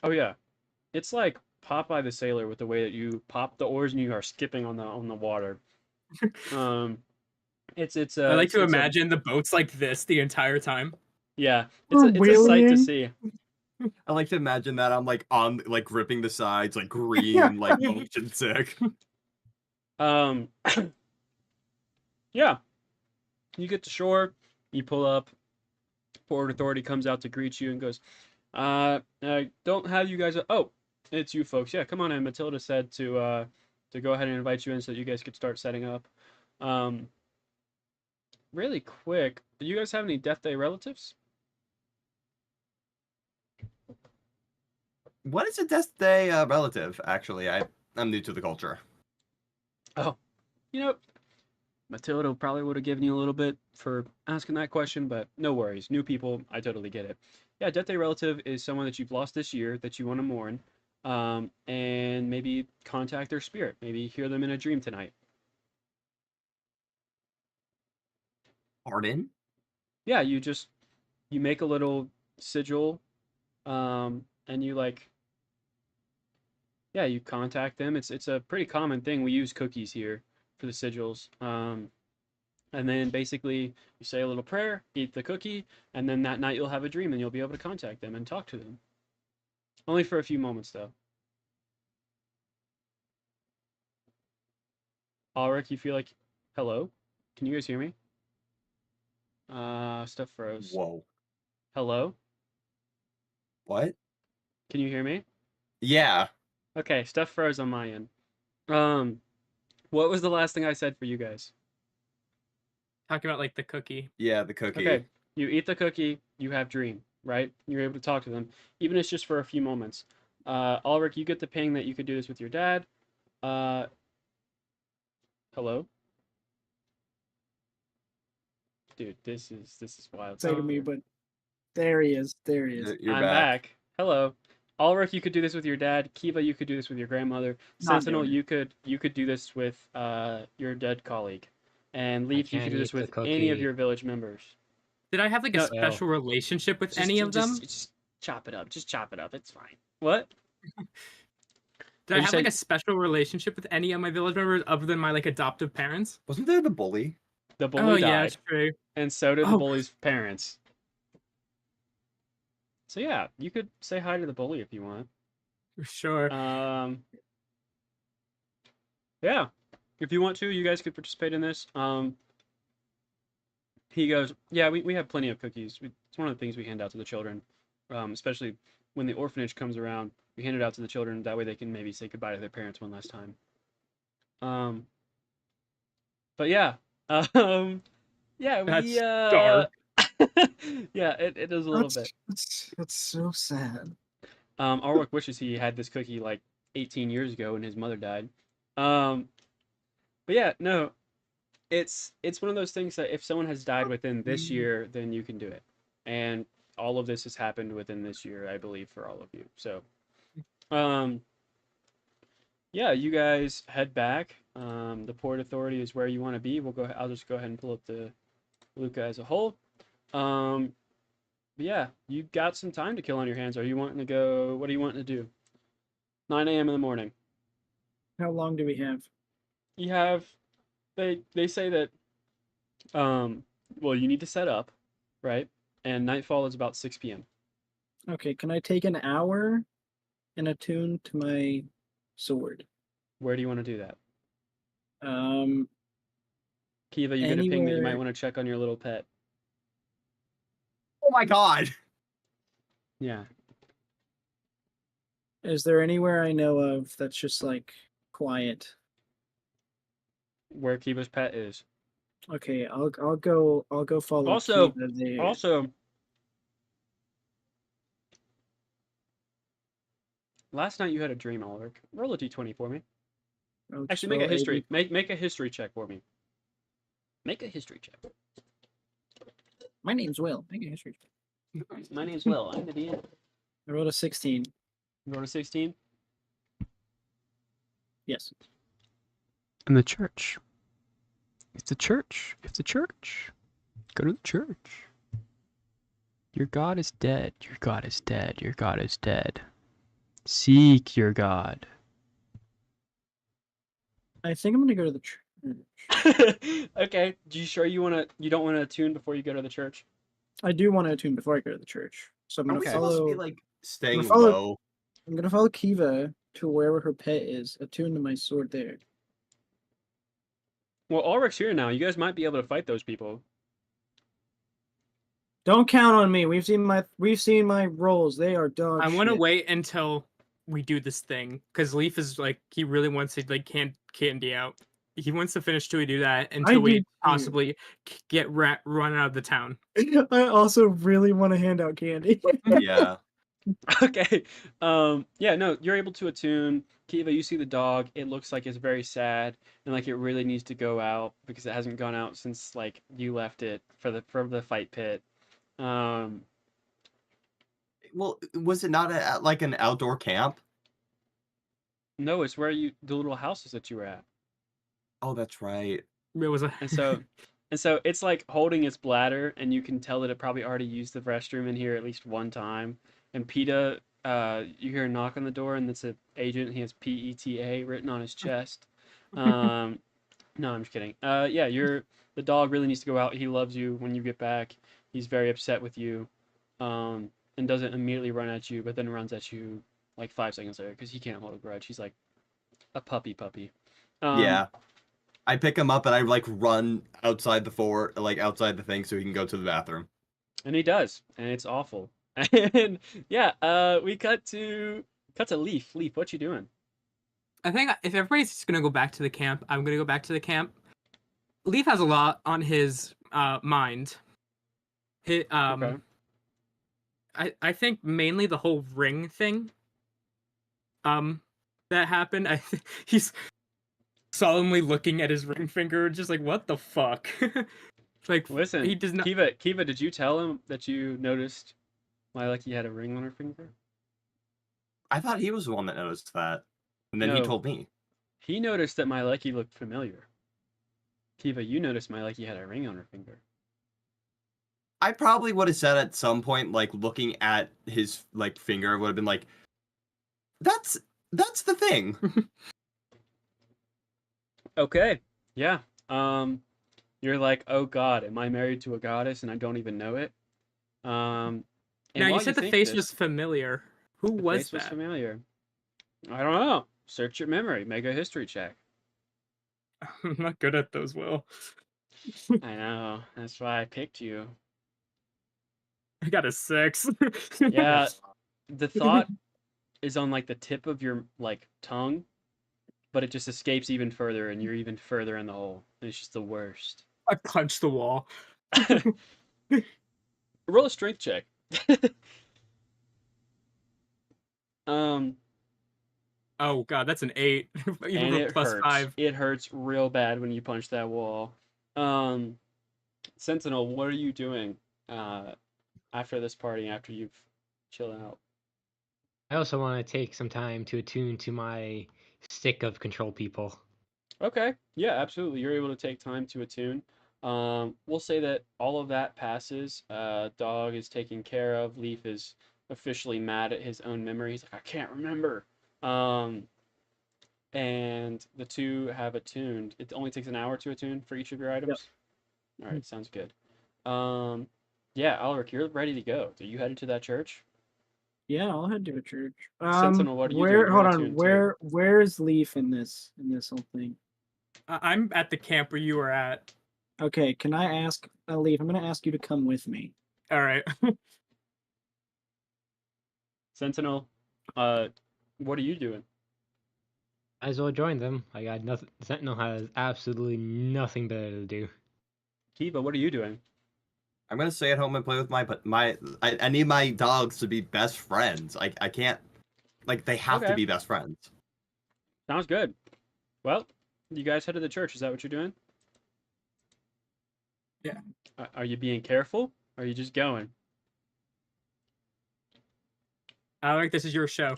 Oh yeah, it's like Popeye the Sailor with the way that you pop the oars and you are skipping on the water. It's I like to it's a, imagine the boat's like this the entire time. yeah, We're it's a sight to wheeling. see. I like to imagine that I'm like on like gripping the sides, like green, like motion sick. Um, yeah, you get to shore, you pull up. Port Authority comes out to greet you and goes, I don't have you guys. Oh, it's you folks. Yeah, come on in. Matilda said to go ahead and invite you in so that you guys could start setting up. Um, really quick, do you guys have any Death Day relatives? What is a Death Day relative? Actually, I'm new to the culture. Oh, you know, Matilda probably would have given you a little bit for asking that question, but no worries. New people, I totally get it. Yeah, Death Day relative is someone that you've lost this year that you want to mourn, and maybe contact their spirit. Maybe hear them in a dream tonight. Pardon? Yeah, you make a little sigil, and you yeah, you contact them. It's a pretty common thing. We use cookies here for the sigils. And then basically you say a little prayer, eat the cookie, and then that night you'll have a dream and you'll be able to contact them and talk to them. Only for a few moments though. Ulrich, you feel like, hello? Can you guys hear me? Stuff froze. Whoa. Hello? What? Can you hear me? Yeah. Okay, stuff froze on my end. Um, what was the last thing I said for you guys? Talking about like the cookie. Yeah, the cookie. Okay, you eat the cookie, you have dream, right? You're able to talk to them, even if it's just for a few moments. Ulrich, you get the ping that you could do this with your dad. Hello? Dude, this is wild. Say to me, but there he is. There he is. You're I'm back. back. Hello. Ulrich, you could do this with your dad. Kiva, you could do this with your grandmother. Not Sentinel, doing you could do this with your dead colleague. And I Leaf, you could can't do this eat the with any of cookie. your village members. Did I have like a No, special relationship with any of them? Just chop it up. Just chop it up. It's fine. What? Did I you have like said- a special relationship with any of my village members other than my like adoptive parents? Wasn't there the bully? The Oh bully yeah, died, that's true. and so did the Oh. bully's parents. So yeah, you could say hi to the bully if you want. Sure. Yeah, if you want to, you guys could participate in this. He goes, yeah, we have plenty of cookies. It's one of the things we hand out to the children, especially when the orphanage comes around. We hand it out to the children. That way they can maybe say goodbye to their parents one last time. But yeah, yeah, That's we dark. yeah, it is a little bit. That's so sad. Arwick wishes he had this cookie like 18 years ago when his mother died. But yeah, no, it's one of those things that if someone has died within this year, then you can do it. And all of this has happened within this year, I believe, for all of you. So, yeah, you guys head back. The Port Authority is where you want to be. I'll just go ahead and pull up the Luca as a whole. But yeah, you got some time to kill on your hands. Are you wanting to go? What are you wanting to do? 9 a.m. in the morning. How long do we have? You have, they say that, well, you need to set up. right? And nightfall is about 6 p.m. Okay, can I take an hour and attune to my sword? Where do you want to do that? Um, Kiva, you get a ping that you might anywhere. want to check on your little pet. Oh my god. Yeah. Is there anywhere I know of that's just like quiet? Where Kiva's pet is. Okay, I'll go follow Also, Kiva there. also, last night you had a dream, Oliver. Roll a d20 for me. I'll just Actually, make a roll history. 80. Make a history check for me. Make a history check. My name's Will. Make a history. My name's Will. I'm the DM. I rolled a 16. You rolled a 16. Yes. In the church. It's the church. It's the church. Go to the church. Your God is dead. Your God is dead. Your God is dead. Seek your God. I think I'm gonna go to the church. Okay. You don't wanna attune before you go to the church? I do want to attune before I go to the church. So I'm Are gonna we Okay. supposed to be follow. like staying follow- low? I'm gonna follow Kiva to wherever her pet is. Attune to my sword there. Well, Ulrich's here now. You guys might be able to fight those people. Don't count on me. We've seen my rolls. They are dog I want to shit. wait until we do this thing because Leaf is like he really wants to like candy out. He wants to finish till we do that until we do too. possibly get run out of the town. I also really want to hand out candy. Yeah. Okay. Yeah, no, you're able to attune. Kiva, you see the dog. It looks like it's very sad and like it really needs to go out because it hasn't gone out since like you left it from the fight pit. Um, Well, was it not at like an outdoor camp? no, it's where the little houses that you were at. Oh, that's right. It was a And so it's like holding its bladder and you can tell that it probably already used the restroom in here at least one time. And PETA, you hear a knock on the door and it's an agent. He has PETA written on his chest. Um, no, I'm just kidding. Yeah, the dog really needs to go out. He loves you when you get back. He's very upset with you. And doesn't immediately run at you, but then runs at you like 5 seconds later because he can't hold a grudge. He's like a puppy. Yeah. I pick him up and I like run outside outside the thing so he can go to the bathroom. And he does, and it's awful. And yeah, we cut to Leaf. Leaf, what you doing? I think if everybody's just gonna go back to the camp, I'm gonna go back to the camp. Leaf has a lot on his mind. Okay. I think mainly the whole ring thing. That happened. He's solemnly looking at his ring finger, just like what the fuck. Like Listen, he does not. Kiva, did you tell him that you noticed my Lucky had a ring on her finger? I thought he was the one that noticed that. And then he No. told me. He noticed that my Lucky looked familiar. Kiva, you noticed my Lucky had a ring on her finger. I probably would have said at some point, like looking at his like finger, would have been like, that's the thing. Okay. Yeah. You're like, oh God, am I married to a goddess and I don't even know it? And Now you while said the think face this, was familiar. Who the was face was that? familiar. I don't know. Search your memory. Make a history check. I'm not good at those, Will. I know. That's why I picked you. I got a 6. Yeah. The thought is on like the tip of your like tongue, but it just escapes even further and you're even further in the hole. It's just the worst. I punched the wall. Roll a strength check. um Oh god, that's an 8. Even and with it plus hurts. 5. It hurts real bad when you punch that wall. Sentinel, what are you doing after this party, after you've chilled out? I also want to take some time to attune to my stick of control people. Okay, yeah, absolutely. You're able to take time to attune. We'll say that all of that passes. Dog is taken care of. Leaf is officially mad at his own memory. He's like, I can't remember. And the two have attuned. It only takes an hour to attune for each of your items. All right, sounds good. Yeah, Alric, you're ready to go. Are you headed to that church? Yeah, I'll head to a church. Sentinel, what are you doing? Where? You're Hold attuned on. too. Where is Leaf in this whole thing? I'm at the camp where you were at. Okay, can I ask Leaf? I'm gonna ask you to come with me. All right. Sentinel, what are you doing? Might as well join them. I got nothing. Sentinel has absolutely nothing better to do. Kiva, what are you doing? I'm gonna stay at home and play with I need my dogs to be best friends. I can't, like, they have to Okay. be best friends. Sounds good. Well, you guys head to the church. Is that what you're doing? Yeah. Are you being careful? Or are you just going? Alric, this is your show.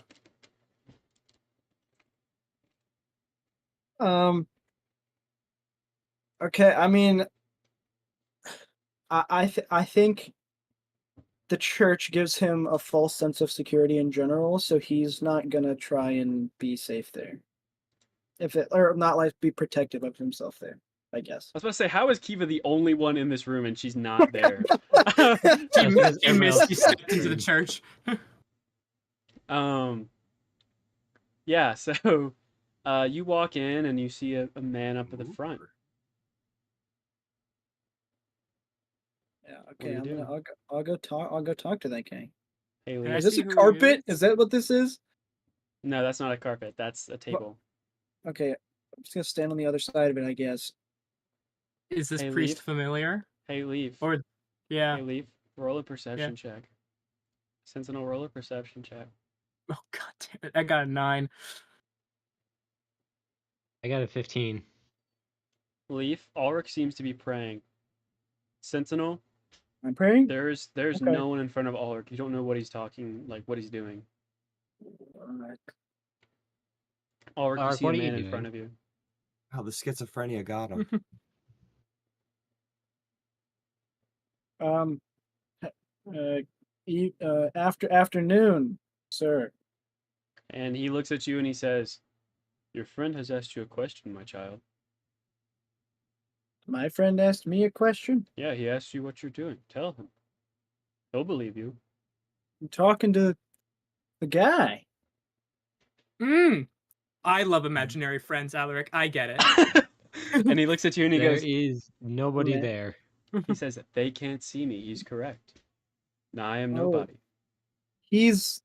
Okay, I mean, I think the church gives him a false sense of security in general, so he's not gonna try and be safe there. Or not like be protective of himself there, I guess. I was about to say, how is Kiva the only one in this room and she's not there? That's because You everyone missed. else You is stepped into the stream. church. Yeah, so you walk in and you see a man up at the front. Yeah, What okay, are you doing? I'll go talk to that guy. Hey, Can I Lee. Is this see a who he carpet? is? Is that what this is? No, that's not a carpet. That's a table. Okay, I'm just gonna stand on the other side of it, I guess. Is this Hey, priest Leaf. familiar? Hey, Leaf. Or, yeah. Hey, Leaf. Roll a perception check. Sentinel, roll a perception check. Oh god damn it! I got a 9. I got a 15. Leaf, Ulrich seems to be praying. Sentinel, I'm praying. there's Okay. no one in front of Ulrich. You don't know what he's talking, like what he's doing. Alright. Ulrich, you Alric, see a what are you man in doing? front of you. Oh, the schizophrenia got him. Afternoon, sir. And he looks at you and he says, "Your friend has asked you a question, my child." My friend asked me a question. Yeah, he asked you what you're doing. Tell him. He'll believe you. I'm talking to the guy. I love imaginary friends, Alaric. I get it. And he looks at you and he There goes, is nobody Yeah. there. he says, "They can't see me." He's correct. Now I am Oh. nobody. He's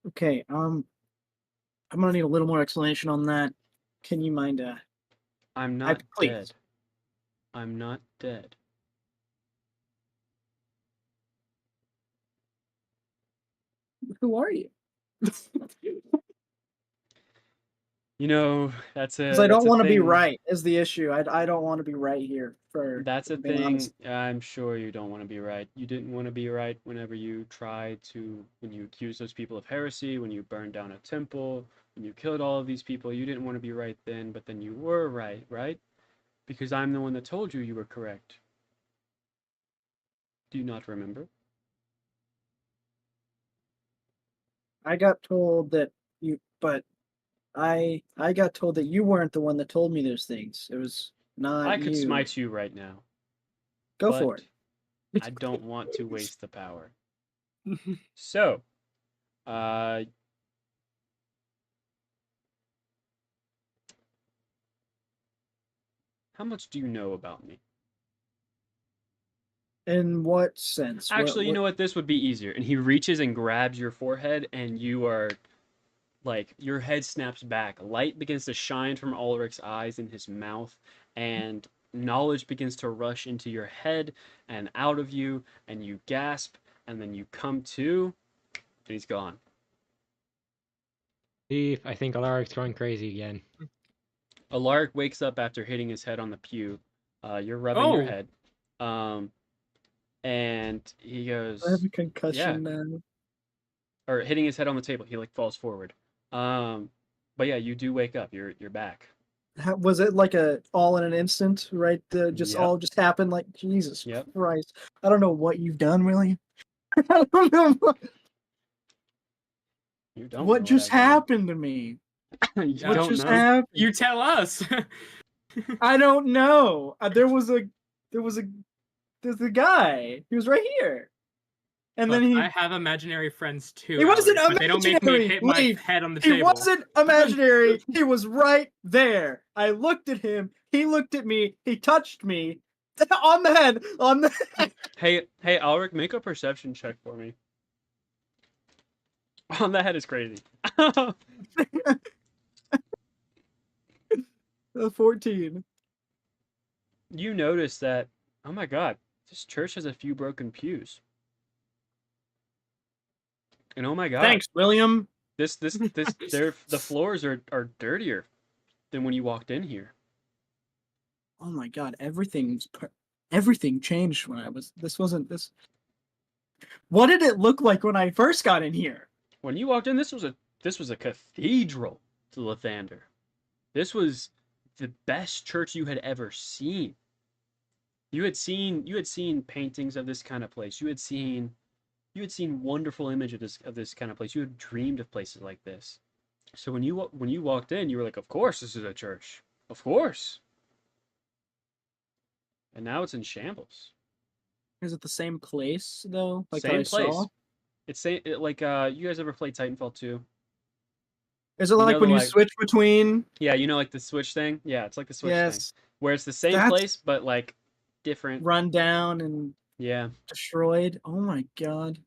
okay. I'm gonna need a little more explanation on that. Can you mind? I'm not please. dead. I'm not dead. Who are you? You know, that's Because a I don't want to be thing. right. Is the issue? I don't want to be right here. That's a being thing. honest. I'm sure you don't want to be right. You didn't want to be right whenever you when you accused those people of heresy, when you burned down a temple, when you killed all of these people. You didn't want to be right then, but then you were right, right? Because I'm the one that told you you were correct. Do you not remember? I got told that I got told that you weren't the one that told me those things. It was not I could you. smite you right now. Go but for it. I don't want to waste the power. So, how much do you know about me? In what sense? Actually, you know what? This would be easier. And he reaches and grabs your forehead, and you are like your head snaps back. Light begins to shine from Ulrich's eyes in his mouth, and knowledge begins to rush into your head and out of you, and you gasp, and then you come to, and he's gone. Leaf, I think Alaric's going crazy again. Alaric wakes up after hitting his head on the pew. You're rubbing your head. And he goes, I have a concussion now. or hitting his head on the table. He like falls forward. But yeah, you do wake up. You're back. Was it like all in an instant, right? Yep. All just happened like Jesus Yep. Christ. I don't know what you've done, William. I don't know You don't what know just I've done. happened to me. You What don't just know. happened? You tell us. I don't know. There was a There's the guy. He was right here. And Look, then he I have imaginary friends too. He wasn't Alex, but they don't make me imaginary, hit my Leaf. head on the He table. wasn't imaginary. He was right there. I looked at him. He looked at me. He touched me on the head. On the head. Hey, Ulrich, make a perception check for me. On the head is crazy. 14. You notice that, oh my god, this church has a few broken pews. And oh my god. Thanks, William. The floors are dirtier than when you walked in here. Oh my god, everything changed when I was. This wasn't this. What did it look like when I first got in here? When you walked in, this was a cathedral to Lathander. This was the best church you had ever seen. You had seen paintings of this kind of place. You had seen wonderful images of this kind of place. You had dreamed of places like this. So when you walked in, you were like, of course this is a church. Of course. And now it's in shambles. Is it the same place though? Like Same I place. saw? It's like you guys ever played Titanfall 2? Is it You like know when the, you like- switch between? Yeah, you know like the switch thing? Yeah, it's like the switch thing. Yes. Where it's the same That's- place but like different. Run down and Yeah. destroyed. Oh my god.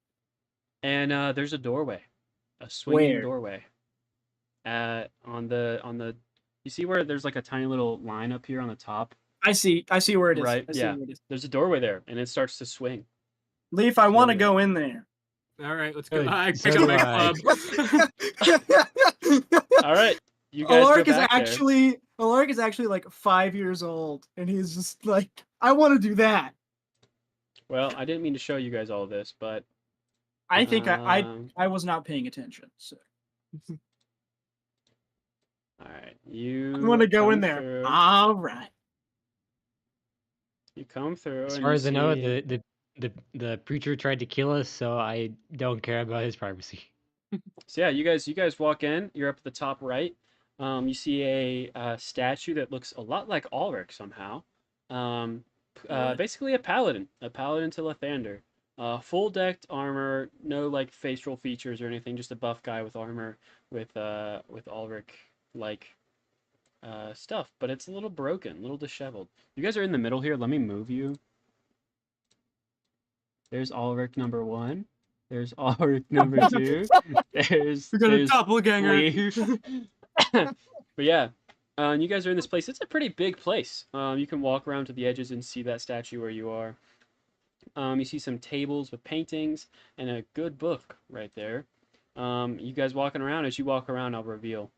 And there's a doorway. A swinging Where? doorway. On the you see where there's like a tiny little line up here on the top? I see where it is. Right, I see yeah. where it is. There's a doorway there and it starts to swing. Leaf, I want to Slowly. go in there. All right, let's go. Good. I So pick up do my I. club. All right. You guys Alaric go is back there. actually like 5 years old, and he's just like, I want to do that. Well, I didn't mean to show you guys all of this, but I think um, I was not paying attention. So all right. You I want to go in come there. through. All right. You come through As and far you as I know, see- the preacher tried to kill us, so I don't care about his privacy. So yeah, you guys walk in. You're up at the top right. You see a statue that looks a lot like Ulrich somehow. What? Basically a paladin to Lathander. Full decked armor, no like facial features or anything, just a buff guy with armor with Ulrich like stuff. But it's a little broken, a little disheveled. You guys are in the middle here. Let me move you. There's Ulrich number 1. There's Ulrich number 2. There's We got a there's doppelganger. Leaf. But yeah, and you guys are in this place. It's a pretty big place. You can walk around to the edges and see that statue where you are. You see some tables with paintings and a good book right there. You guys walking around. As you walk around, I'll reveal.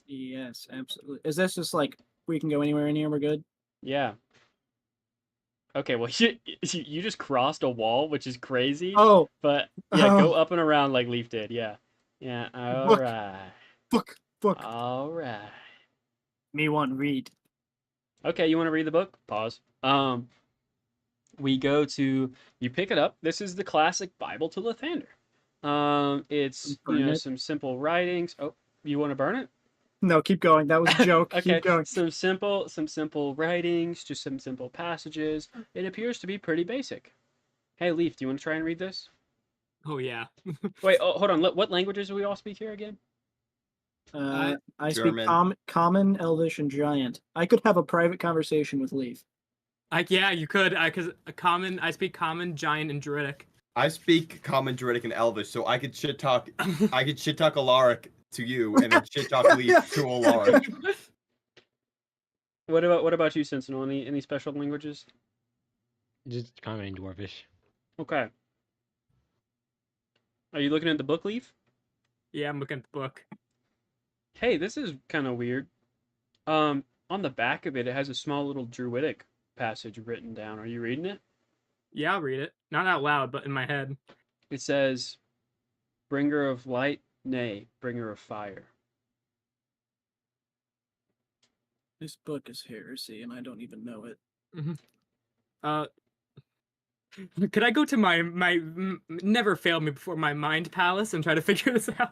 Yes, absolutely. Is this just like we can go anywhere in here? We're good. Yeah. Okay, well, you just crossed a wall, which is crazy. Oh, But yeah, Oh. go up and around like Leaf did. Yeah. Yeah. All Look. right. book. All right. Me one read. Okay, you want to read the book? Pause. We go to you pick it up. This is the classic Bible to Lathander. It's Burn it. some simple writings. Oh, you want to burn it? No, keep going. That was a joke. Okay, Keep going. some simple writings, just some simple passages. It appears to be pretty basic. Hey, Leaf, do you want to try and read this? Oh yeah. Wait, hold on. What languages do we all speak here again? I speak German. common, Elvish, and Giant. I could have a private conversation with Leaf. Yeah, you could. Because I speak common, giant, and druidic. I speak Common, Druidic, and Elvish, so I could shit talk. I could shit talk Alaric to you, and then shit talk Leaf to Alaric. What about you, Sentinel? Any special languages? Just common and dwarvish. Okay. Are you looking at the book, Leaf? Yeah, I'm looking at the book. Hey, this is kind of weird. On the back of it, it has a small little druidic passage written down. Are you reading it? Yeah, I'll read it. Not out loud, but in my head. It says, "Bringer of light, nay, bringer of fire." This book is heresy, and I don't even know it. Could I go to my never fail me before my mind palace and try to figure this out?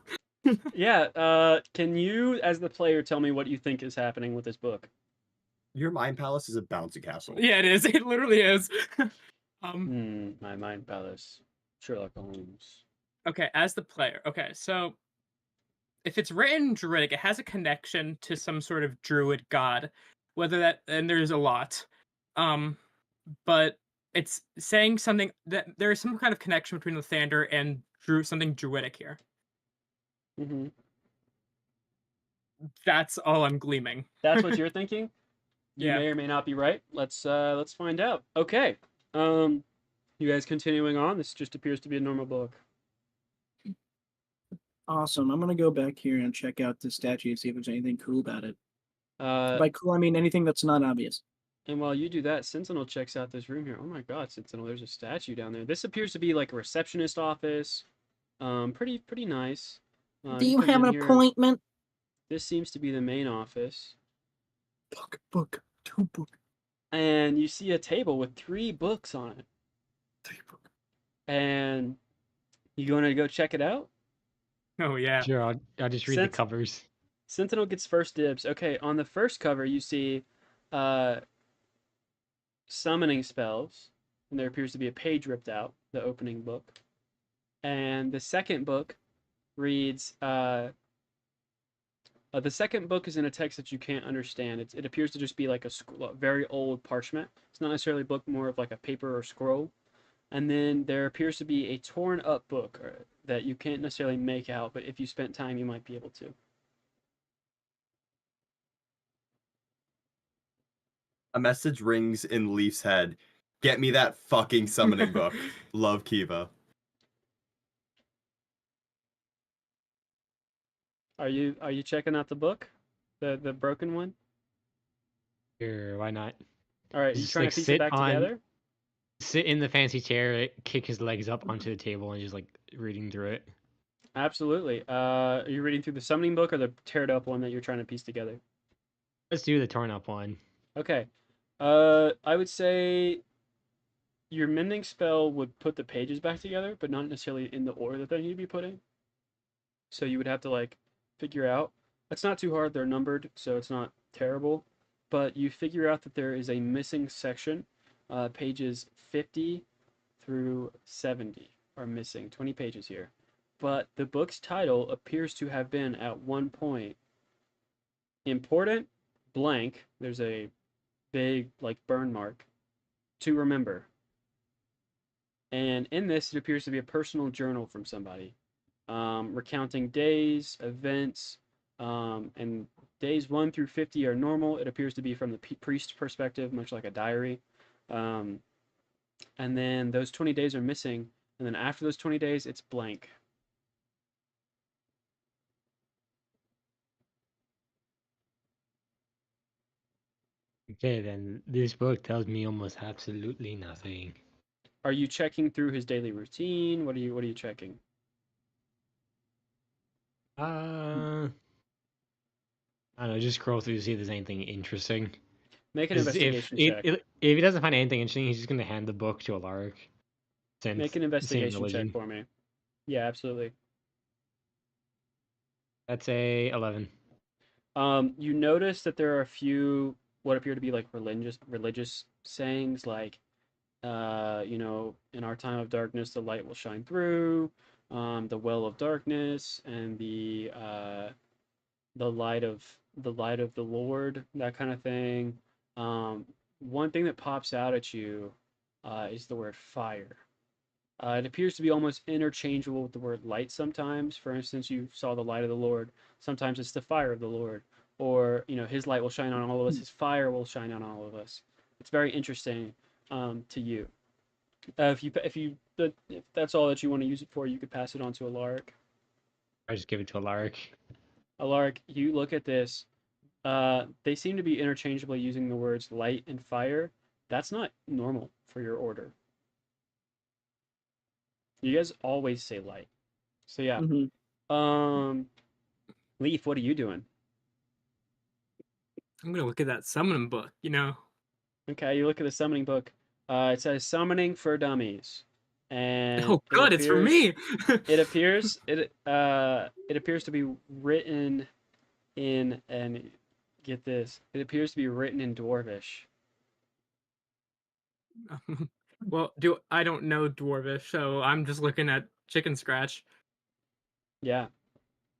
Yeah. Can you, as the player, tell me what you think is happening with this book? Your mind palace is a bouncy castle. Yeah, it is. It literally is. My mind palace. Sherlock Holmes. Okay, as the player. Okay, so if it's written druidic, it has a connection to some sort of druid god, whether that and there's a lot. Um, but it's saying something that there is some kind of connection between Lathander and something druidic here. Mm-hmm. That's all I'm gleaming. That's what you're thinking? You Yeah. may or may not be right. Let's find out. Okay. You guys continuing on? This just appears to be a normal book. Awesome. I'm gonna go back here and check out the statue and see if there's anything cool about it. Uh, By cool, I mean anything that's not obvious. and while you do that, Sentinel checks out this room here. Oh my God, Sentinel! There's a statue down there. This appears to be like a receptionist office. Pretty nice. Do He you comes have in an here. appointment? This seems to be the main office. Book, two book, And you see a table with 3 books on it. three book. And you going to go check it out? Oh yeah. Sure, I'll just read the Since- covers. Sentinel gets first dibs. Okay, on the first cover, you see summoning spells, and there appears to be a page ripped out, the opening book. And the second book reads, the second book is in a text that you can't understand. It appears to just be like a very old parchment. It's not necessarily a book, more of like a paper or scroll. And then there appears to be a torn up book that you can't necessarily make out, but if you spent time, you might be able to. A message rings in Leaf's head. Get me that fucking summoning book. Love Kiva. Are you checking out the book, the broken one? Sure, why not? All right, you Just, trying like, to piece it sit back on- together? Sit in the fancy chair, kick his legs up onto the table, and just like reading through it. Absolutely. Are you reading through the summoning book or the teared up one that you're trying to piece together? Let's do the torn up one. Okay. I would say your mending spell would put the pages back together, but not necessarily in the order that they need to be put in. So you would have to like figure out. It's not too hard. They're numbered, so it's not terrible. But you figure out that there is a missing section. Pages 50 through 70 are missing. 20 pages here. But the book's title appears to have been at one point important blank. There's a big like burn mark to remember. And in this, it appears to be a personal journal from somebody, recounting days, events, and days 1 through 50 are normal. It appears to be from the priest's perspective, much like a diary. And then those 20 days are missing. And then after those 20 days, it's blank. Okay, then this book tells me almost absolutely nothing. Are you checking through his daily routine? What are you checking? I don't know, just scroll through to see if there's anything interesting. Make an 'Cause investigation if, check. if he doesn't find anything interesting, he's just gonna hand the book to Alaric. Make an Same investigation check religion. for me. Yeah, absolutely. That's a 11. You notice that there are a few what appear to be like religious sayings, like, in our time of darkness, the light will shine through, the well of darkness, and the light of the Lord, that kind of thing. One thing that pops out at you is the word fire. It appears to be almost interchangeable with the word light sometimes. For instance, you saw the light of the Lord. Sometimes it's the fire of the Lord. Or, his light will shine on all of us. His fire will shine on all of us. It's very interesting to you. If that's all that you want to use it for, you could pass it on to Alaric. I just give it to Alaric. Alaric, you look at this. They seem to be interchangeably using the words light and fire. That's not normal for your order. You guys always say light. So yeah. Mhm. Leaf, what are you doing? I'm gonna look at that summoning book, Okay, you look at the summoning book. It says summoning for dummies. And Oh god, it's for me. it appears to be written in, and get this, it appears to be written in Dwarvish. Well, I don't know Dwarvish, so I'm just looking at Chicken Scratch. Yeah.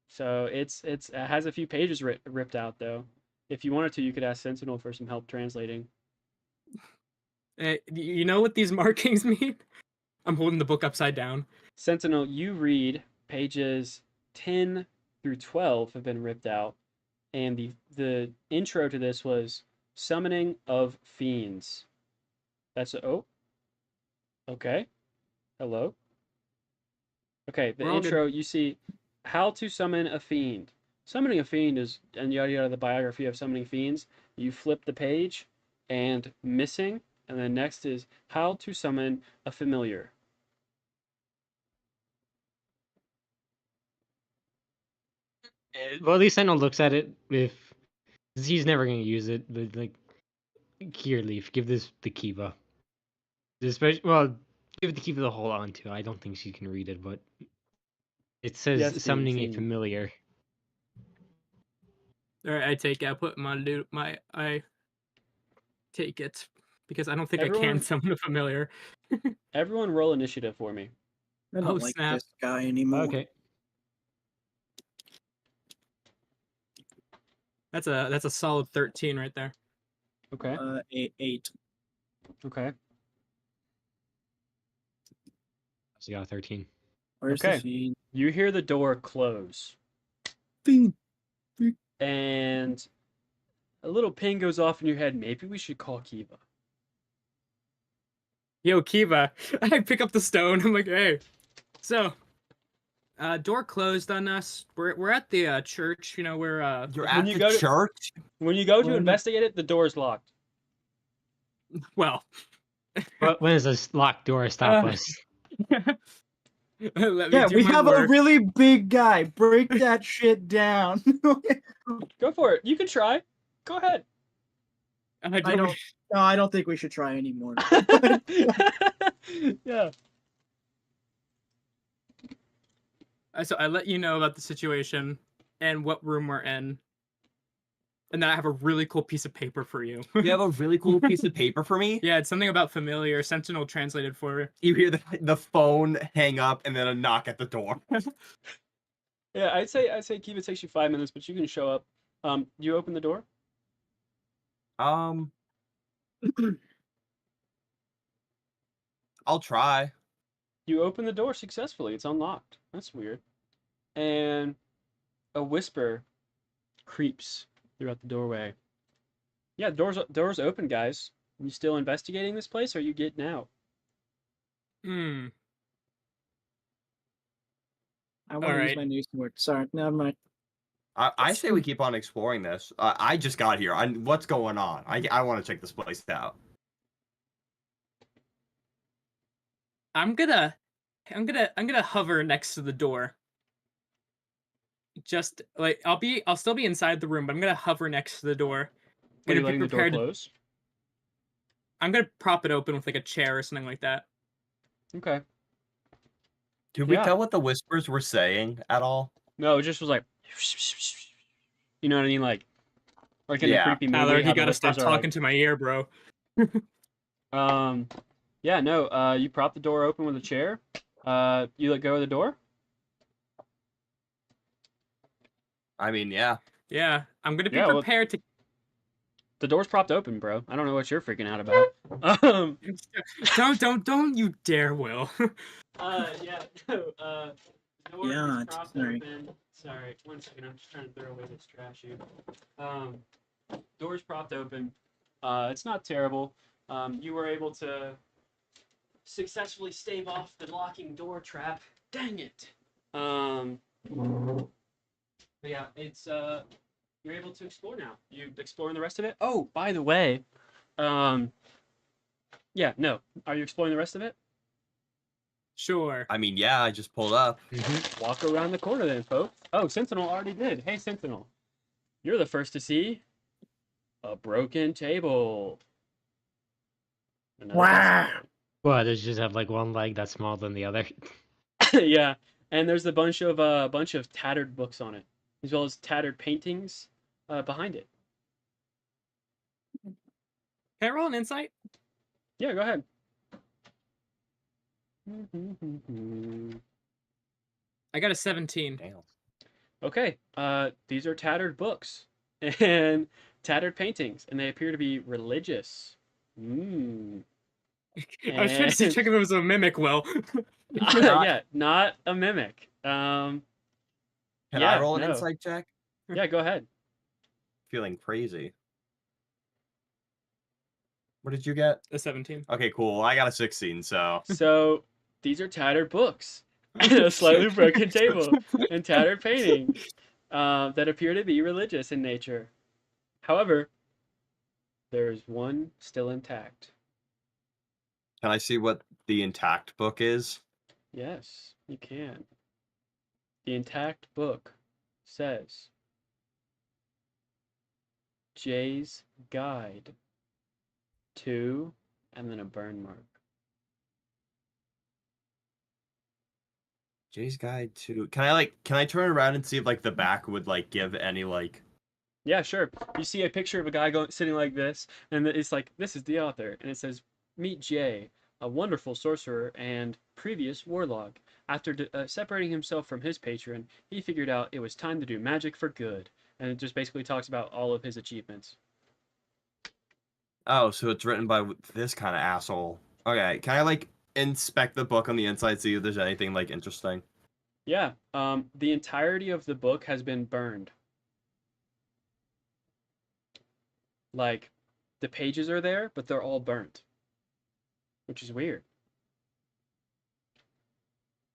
So it has a few pages ripped out though. If you wanted to, you could ask Sentinel for some help translating. You know what these markings mean? I'm holding the book upside down. Sentinel, you read pages 10 through 12 have been ripped out, and the intro to this was Summoning of Fiends. That's oh. Okay. Hello. Okay, the We're all good. intro you see how to summon a fiend. Summoning a fiend is and yada yada the biography of summoning fiends. You flip the page and missing, and then next is how to summon a familiar. Well, at least Sentinel looks at it with. He's never gonna use it, but like, here, Leaf, give this the Kiva. Especially, well, give it the Kiva to hold on to. I don't think she can read it, but it says Yes, summoning a fiend. familiar. All right, I take it. I put I take it because I don't think I Everyone- can summon a familiar. Everyone roll initiative for me. I don't Oh, like snap. this guy anymore. Okay. That's a solid 13 right there. Okay. Eight. Okay. So you got 13. Where's Okay. the fiend? You hear the door close, Fiend. and a little ping goes off in your head. Maybe we should call Kiva. Yo, Kiva. I pick up the stone. I'm like, hey. So, door closed on us. We're at the church. You know, we're You're When at you the go to- church? When you go to When- investigate it, the door's locked. well. When does this locked door stop us? Let me Yeah, do we my have work. a really big guy. Break that shit down. Go for it. You can try. Go ahead. I don't. No, I don't think we should try anymore. Yeah. So I let you know about the situation and what room we're in, and then I have a really cool piece of paper for you. You have a really cool piece of paper for me? Yeah, it's something about familiar. Sentinel translated for. You hear the phone hang up and then a knock at the door. Yeah, I'd say Kiva takes you 5 minutes, but you can show up. You open the door? I'll try. You open the door successfully. It's unlocked. That's weird. And a whisper creeps throughout the doorway. Yeah, doors open, guys. You still investigating this place, or are you getting out? Hmm. I want to use Alright. my new sword. Sorry, never mind. I say we keep on exploring this. I just got here. What's going on? I want to check this place out. I'm gonna hover next to the door. Just like I'll still be inside the room, but I'm gonna hover next to the door. Are you Gonna be letting the door prepared to- close? I'm gonna prop it open with like a chair or something like that. Okay. Did we Yeah. tell what the whispers were saying at all? No, it just was like, you know what I mean, like in Yeah. a creepy movie. Tyler, how you the gotta stop whispers are like- talking to my ear, bro. Yeah, no. You prop the door open with a chair. You let go of the door. I mean, yeah. Yeah, I'm gonna be Yeah, well- prepared to. The door's propped open, bro. I don't know what you're freaking out about. Don't you dare, Will. Yeah, no, door Yeah, is it's propped sorry. open. Sorry, 1 second. I'm just trying to throw away this trash here. Door's propped open. It's not terrible. You were able to successfully stave off the locking door trap. Dang it. But yeah, it's you're able to explore now. You exploring the rest of it? Oh, by the way, yeah, no. Are you exploring the rest of it? Sure. I mean, yeah, I just pulled up. Walk around the corner then, folks. Oh, Sentinel already did. Hey, Sentinel. You're the first to see a broken table. Another Wow. Well, does just have like one leg that's smaller than the other? Yeah, and there's a bunch of tattered books on it, as well as tattered paintings behind it. Can I roll an insight? Yeah, go ahead. I got a 17. Damn. Okay, these are tattered books and tattered paintings, and they appear to be religious. Mm. I was trying to see And check if it was a mimic. Well, yeah, not a mimic. Can Yeah, I roll an no. insight check? Yeah, go ahead. Feeling crazy. What did you get? a 17. Okay, cool. I got a 16, so So these are tattered books and a slightly broken table and tattered paintings that appear to be religious in nature. However, there is one still intact. can I see what the intact book is? Yes, you can. The intact book says Jay's Guide to, and then a burn mark. Jay's Guide to. Can I turn around and see if like the back would like give any like Yeah, sure. You see a picture of a guy going sitting like this, and it's like, this is the author, and it says, "Meet Jay, a wonderful sorcerer and previous warlock. After separating himself from his patron, he figured out it was time to do magic for good." And it just basically talks about all of his achievements. Oh, so it's written by this kind of asshole. Okay, can I like inspect the book on the inside, see if there's anything like interesting? Yeah, the entirety of the book has been burned. Like, the pages are there, but they're all burnt, which is weird.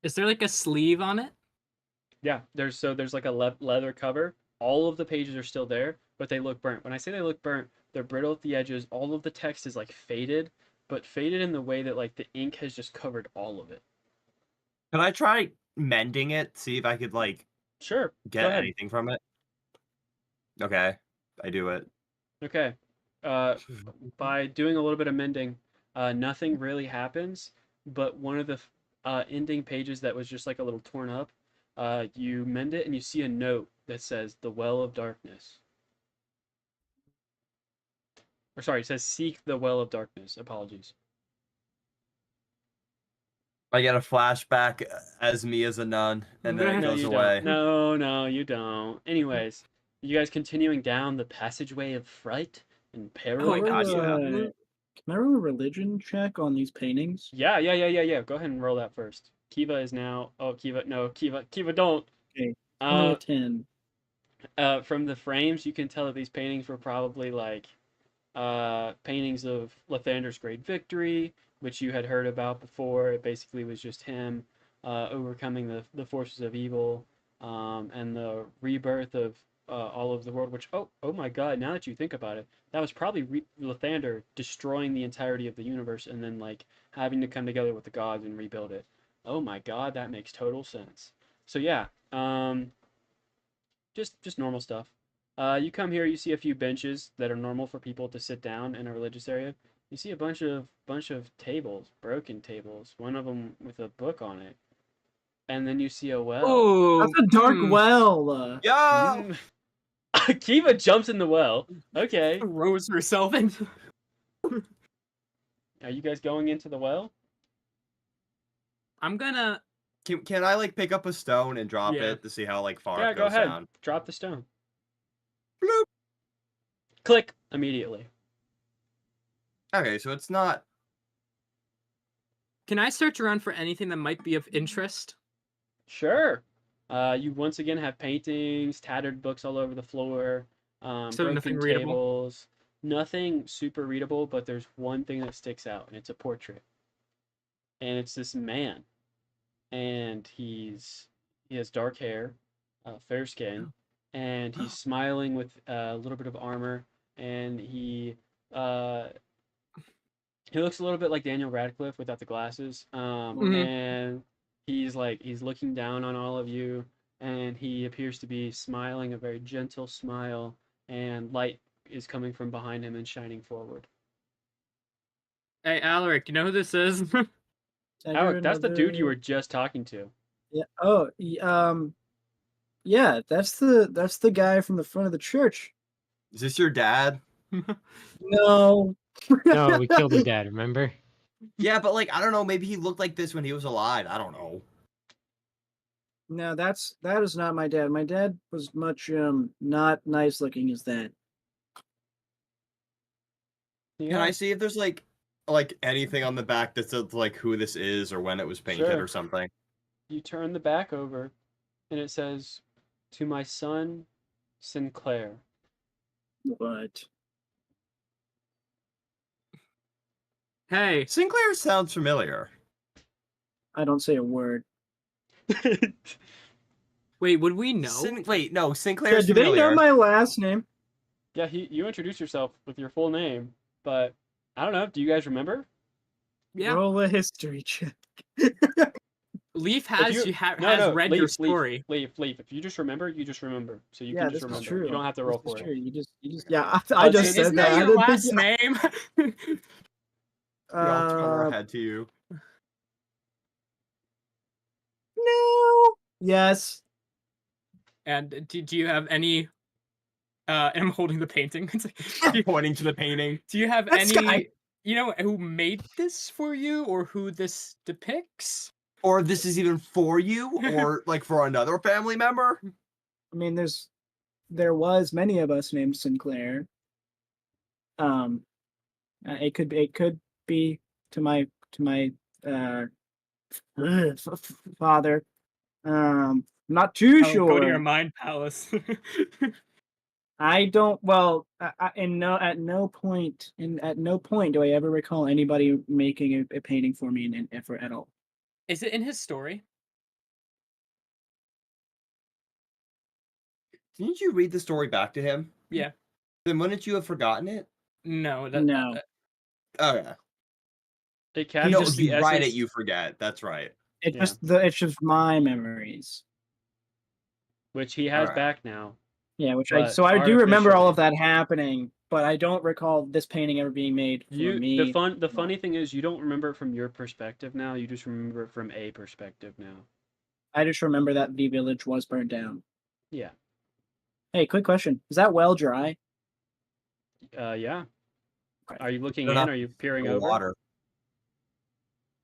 Is there like a sleeve on it? Yeah, there's like a leather cover. All of the pages are still there, but they look burnt. When I say they look burnt, they're brittle at the edges. All of the text is like faded, but faded in the way that like the ink has just covered all of it. Can I try mending it? See if I could like Sure, get go ahead. anything from it? Okay, I do it. Okay. By doing a little bit of mending, nothing really happens, but one of the ending pages that was just like a little torn up, you mend it and you see a note that says "The Well of Darkness." Or sorry, it says "Seek the Well of Darkness." Apologies. I get a flashback as me as a nun, and then it No, goes you away. don't. No, you don't. Anyways, you guys continuing down the passageway of fright and peril. Oh my God, Can I roll a religion check on these paintings? Yeah. Go ahead and roll that first. Kiva is now. Oh, Kiva, no, Kiva, don't. Okay, only a 10. From the frames, you can tell that these paintings were probably like paintings of Lathander's Great Victory, which you had heard about before. It basically was just him overcoming the forces of evil and the rebirth of all of the world. Which, oh my God! Now that you think about it, that was probably Lathander destroying the entirety of the universe and then like having to come together with the gods and rebuild it. Oh my God, that makes total sense. So yeah, just normal stuff. You come here, you see a few benches that are normal for people to sit down in a religious area. You see a bunch of tables, broken tables, one of them with a book on it, and then you see a well. Oh, That's a dark well. Yo! Kiva jumps in the well. Okay, throws herself into. are you guys going into the well? I'm gonna. Can I like pick up a stone and drop Yeah. it to see how like far Yeah, it go goes ahead. down? Drop the stone. Bloop. Click immediately. Okay, so it's not. Can I search around for anything that might be of interest? Sure. You once again have paintings, tattered books all over the floor, So broken nothing readable? tables. Nothing super readable, but there's one thing that sticks out, and it's a portrait. And it's this man, and he has dark hair, fair skin, and he's smiling with a little bit of armor, and uh, he looks a little bit like Daniel Radcliffe without the glasses. Mhm. And he's looking down on all of you, and he appears to be smiling a very gentle smile, and light is coming from behind him and shining forward. Hey, Alaric, you know who this is? Alec, that's the dude you were just talking to. Yeah. Oh. Yeah. That's the guy from the front of the church. Is this your dad? No. No, we killed his dad, remember? Yeah, but like I don't know, maybe he looked like this when he was alive. I don't know. No, that is not my dad. My dad was much not nice looking as that. Can I Yeah, see if there's like anything on the back that says like who this is or when it was painted Sure. or something? you turn the back over, and it says, "To my son, Sinclair." But Hey, Sinclair sounds familiar. I don't say a word. wait, would we know? Wait, no, Yeah, Sinclair's do they know familiar. my last name? Yeah, you introduced yourself with your full name, but I don't know. Do you guys remember? Yeah, Roll a history check. Leaf If has you has no, read your leave. story. If you just remember, you just remember. So you Yeah, can just this is remember. You true. don't have to This roll is for true. it. You just yeah. I just Hudson, said Isn't that. that I your didn't last think. name? Y'all turn our Uh, head to you. no. Yes. And do you have any? And I'm holding the painting. It's like, I'm pointing to the painting. do you have That's any? guy. You know who made this for you, or who this depicts? Or this is even for you, or like for another family member. I mean, there was many of us named Sinclair. Um, it could be to my uh father. Not too Oh, go to your sure. mind palace. I don't. Well, at no point do I ever recall anybody making a painting for me in effort at all. Is it in his story? Didn't you read the story back to him? Yeah. Then wouldn't you have forgotten it? No. No, Oh yeah. It He captures No, just- the you write it, essence. you forget. That's right. Yeah. it's just my memories. Which he has Alright. back now. Yeah, But so I do remember all of artificially. that happening, but I don't recall this painting ever being made for me. The funny thing is you don't remember it from your perspective now. You just remember it from a perspective now. I just remember that the village was burned down. Yeah. Hey, quick question: is that well dry? Yeah. Okay. Are you looking Good in? enough Are you peering for over? water.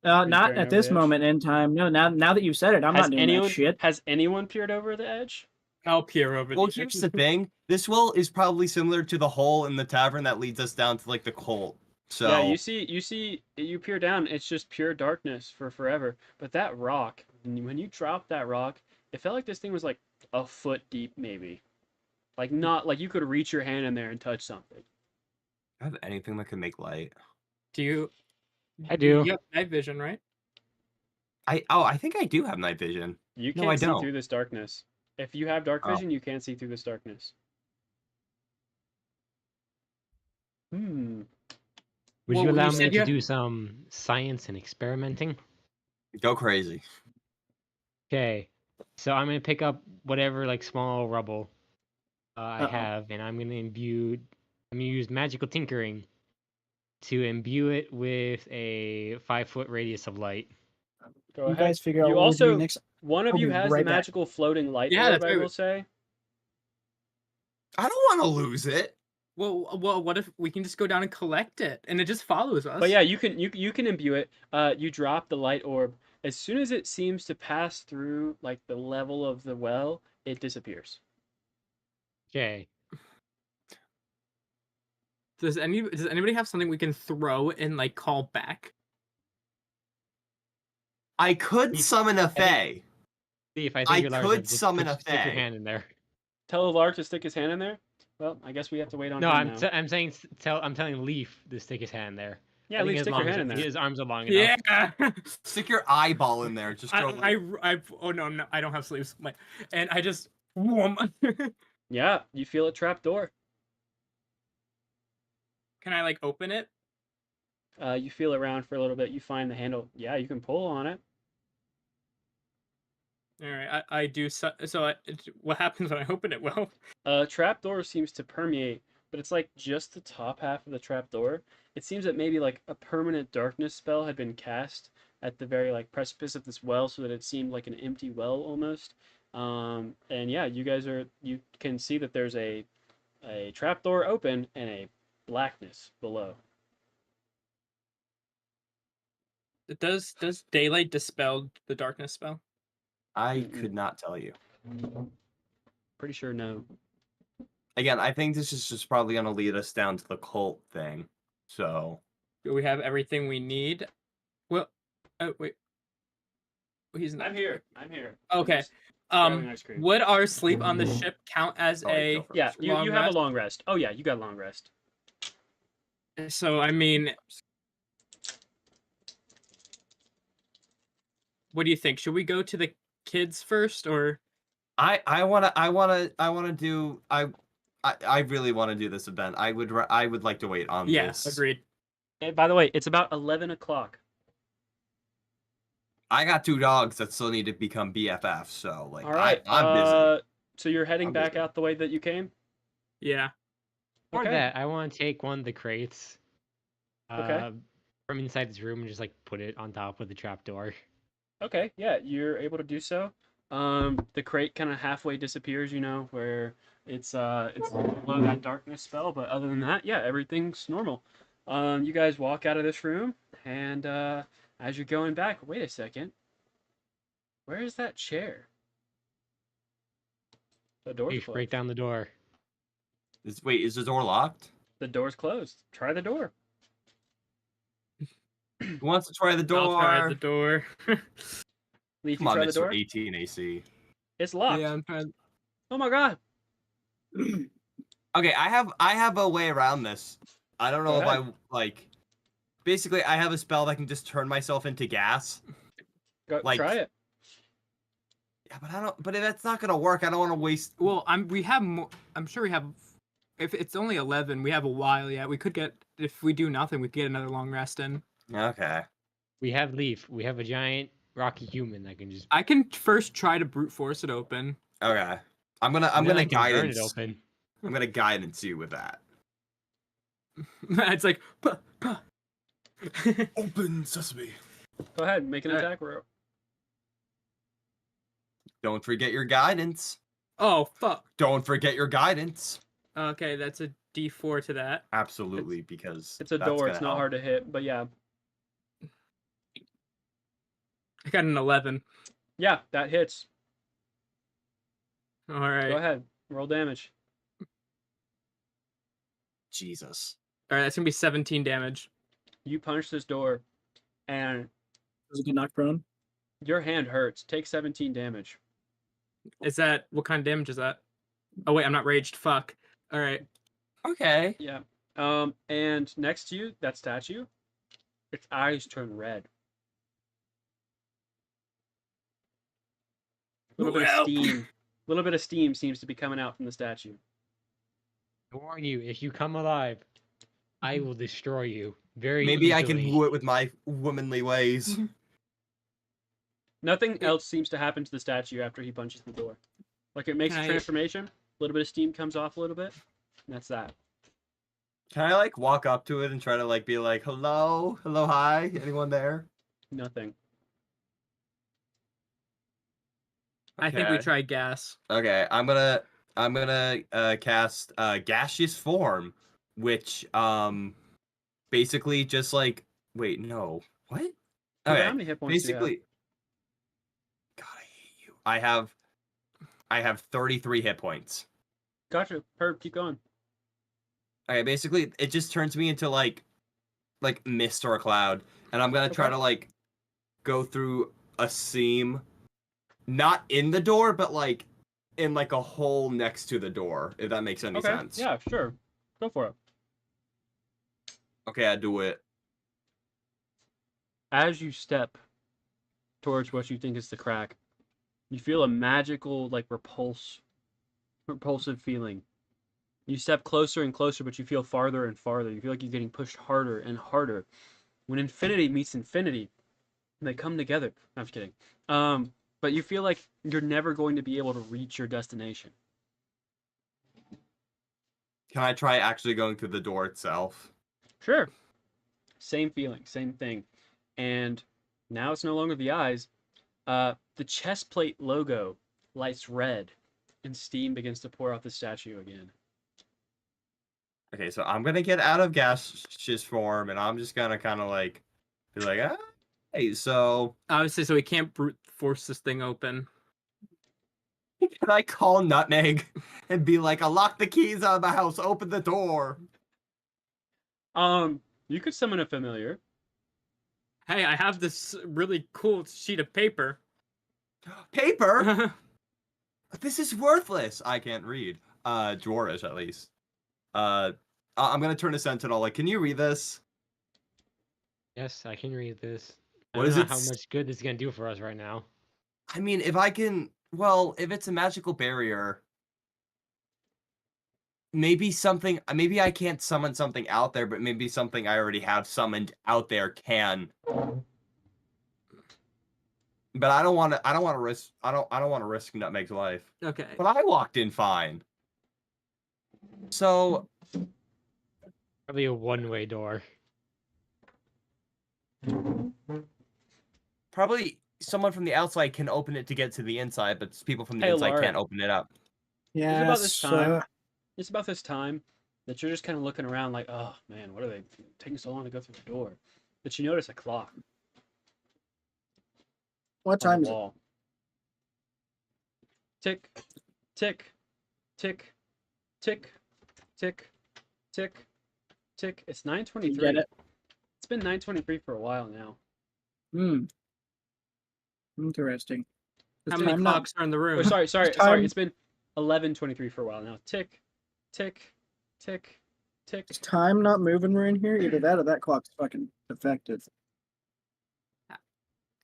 Are you Not peering at over this the edge? moment in time. No, now that you said it, I'm not doing that shit. Has anyone peered over the edge? I'll peer over. Well, the here's the thing. This well is probably similar to the hole in the tavern that leads us down to like the cult. So Yeah, you peer down, it's just pure darkness for forever. But that rock, when you dropped that rock, it felt like this thing was like a foot deep, maybe. Like not like you could reach your hand in there and touch something. I have anything that can make light. Do you? I do. You have night vision, right? I think I do have night vision. You No, I can't see don't. through this darkness. If you have dark Oh. vision, you can't see through this darkness. Hmm. Would Well, you you allow me said to you- do some science and experimenting? Go crazy. Okay, so I'm gonna pick up whatever like small rubble I Uh-oh. have, and I'm gonna use magical tinkering to imbue it with a 5-foot radius of light. Go You ahead. guys figure out You what we're doing also next. one of I'll you be has the right back. magical floating light Yeah, orb, that's I right. will say. I don't want to lose it. Well, what if we can just go down and collect it, and it just follows us? But yeah, you can imbue it. You drop the light orb. As soon as it seems to pass through like the level of the well, it disappears. Okay, Does anybody have something we can throw and like call back? I could He's- summon a I think- fae. Steve, I I think you're large could enough. Just summon a stick your fae. hand in there. Tell the lark to stick his hand in there. Well, I guess we have to wait on No, him now. I'm saying I'm telling Leaf to stick his hand there. Yeah, I think Leaf, his stick your lungs- hand in there. His arms are long enough. Yeah. Stick your eyeball in there. Just throw. Oh no, I don't have sleeves. And I just. Whoom. Yeah, you feel a trap door. Can I like open it? You feel around for a little bit. You find the handle. Yeah, you can pull on it. All right, I do. What happens when I open it? Well, Trapdoor seems to permeate, but it's like just the top half of the trapdoor. It seems that maybe like a permanent darkness spell had been cast at the very like precipice of this well, so that it seemed like an empty well almost. And yeah, you can see that there's a trapdoor open and a blackness below. Does daylight dispel the darkness spell? I could not tell you. Pretty sure no. Again, I think this is just probably gonna lead us down to the cult thing. So Do we have everything we need? Well, oh wait. He's not. I'm here. I'm here. Okay. Just grabbing Um, ice cream. would our sleep on the ship count as Alright, a go first. Yeah, you long have a rest? long rest. Oh yeah, you got a long rest. So I mean, what do you think? Should we go to the kids first, or I really want to do this event. I would like to wait on yes, this. agreed. And by the way, it's about 11 o'clock. I got 2 dogs that still need to become BFFs, so like All right. I'm busy. So you're heading I'm back busy. out the way that you came? Yeah. For Okay. that, I want to take one of the crates Okay. from inside this room and just like put it on top of the trapdoor. Okay, yeah, you're able to do so. The crate kind of halfway disappears, where it's below that darkness spell, but other than that, yeah, everything's normal. You guys walk out of this room, and as you're going back, wait a second. Where is that chair? The door's You closed. break down the door. Wait, is the door locked? The door's closed. Try the door. Who wants to try the door? I'll try the door. Leaf, Come you on, try the Mr. door? 18 AC. It's locked. Yeah, I'm trying. Oh my god. Okay, I have a way around this. I don't know Go if I ahead. like. Basically, I have a spell that can just turn myself into gas. Go, Like- try it. Yeah, but I don't. But if that's not gonna work, I don't want to waste. Well, we have more. I'm sure we have. If it's only 11, we have a while yet. We could get, if we do nothing, we could get another long rest in. Okay. We have Leaf. We have a giant rocky human that can just. I can first try to brute force it open. Okay. I'm and then gonna I can burn guidance. it open. I'm gonna guidance you with that. It's like, "Puh, puh." Open sesame. Go ahead, make an Alright. attack roll. Don't forget your guidance. Oh fuck. Don't forget your guidance. Okay, that's a D4 to that. Absolutely, because It's a that's door, gonna it's not help. hard to hit, but yeah. I got an 11. Yeah, that hits. All right. Go ahead, roll damage. Jesus. All right, that's gonna be 17 damage. You punch this door, and Does it get knocked prone? your hand hurts. Take 17 damage. Is that what kind of damage is that? Oh wait, I'm not raged. Fuck. All right. Okay. Yeah. And next to you, that statue, its eyes turn red. A little bit of Help! steam. A little bit of steam seems to be coming out from the statue. I warn you, if you come alive, I will destroy you very Maybe I can easily. woo it with my womanly ways. Nothing else seems to happen to the statue after he punches the door. Like it makes a Can I- transformation. A little bit of steam comes off a little bit. And that's that. Can I like walk up to it and try to like be like, hello, hello, hi, anyone there? Nothing. I think we Okay. try gas. Okay, I'm gonna cast gaseous form, which basically just like wait, no. What? Okay, Okay. how many hit points do you have? Basically God, I hate you. I have 33 hit points. Gotcha. Herb, keep going. Okay, basically it just turns me into like mist or a cloud, and I'm gonna try Okay. to like go through a seam, not in the door, but like in like a hole next to the door, if that makes any Okay. sense. Yeah, sure. Go for it. Okay, I do it. As you step towards what you think is the crack, you feel a magical, like repulsive feeling. You step closer and closer, but you feel farther and farther. You feel like you're getting pushed harder and harder. When infinity meets infinity, they come together. No, I'm just kidding. But you feel like you're never going to be able to reach your destination. Can I try actually going through the door itself? Sure. Same feeling, same thing. And now it's no longer the eyes. The chest plate logo lights red, and steam begins to pour off the statue again. Okay, so I'm gonna get out of gaseous form, and I'm just gonna kind of like be like, ah. Hey, so Obviously, so we can't brute force this thing open. can I call Nutmeg and be like, unlock the keys out of the house, open the door? You could summon a familiar. Hey, I have this really cool sheet of paper. Paper? This is worthless. I can't read. Drawerish at least. I'm gonna turn to Sentinel. Like, can you read this? Yes, I can read this. I What don't is know it? how much good this is gonna do for us right now. I mean, if I can, well, if it's a magical barrier, maybe something. Maybe I can't summon something out there, but maybe something I already have summoned out there can. But I don't want to. I don't want to risk. I don't want to risk Nutmeg's life. Okay. But I walked in fine. So Probably a one-way door. probably someone from the outside can open it to get to the inside, but people from the Hey, inside Laura. can't open it up. Yes. It's about this time. It's about this time that you're just kind of looking around like, oh man, what are they taking so long to go through the door? That you notice a clock What on time the is it? wall. Tick, tick, tick, tick, tick, tick, tick. It's 9:23. You get it? It's been 9:23 for a while now. Hmm. Interesting. How Is many time not- clocks are in the room? Oh, sorry. time- It's been 11:23 for a while now. Tick, tick, tick, tick. Is time not moving? We're in here. Either that or that clock's fucking defective.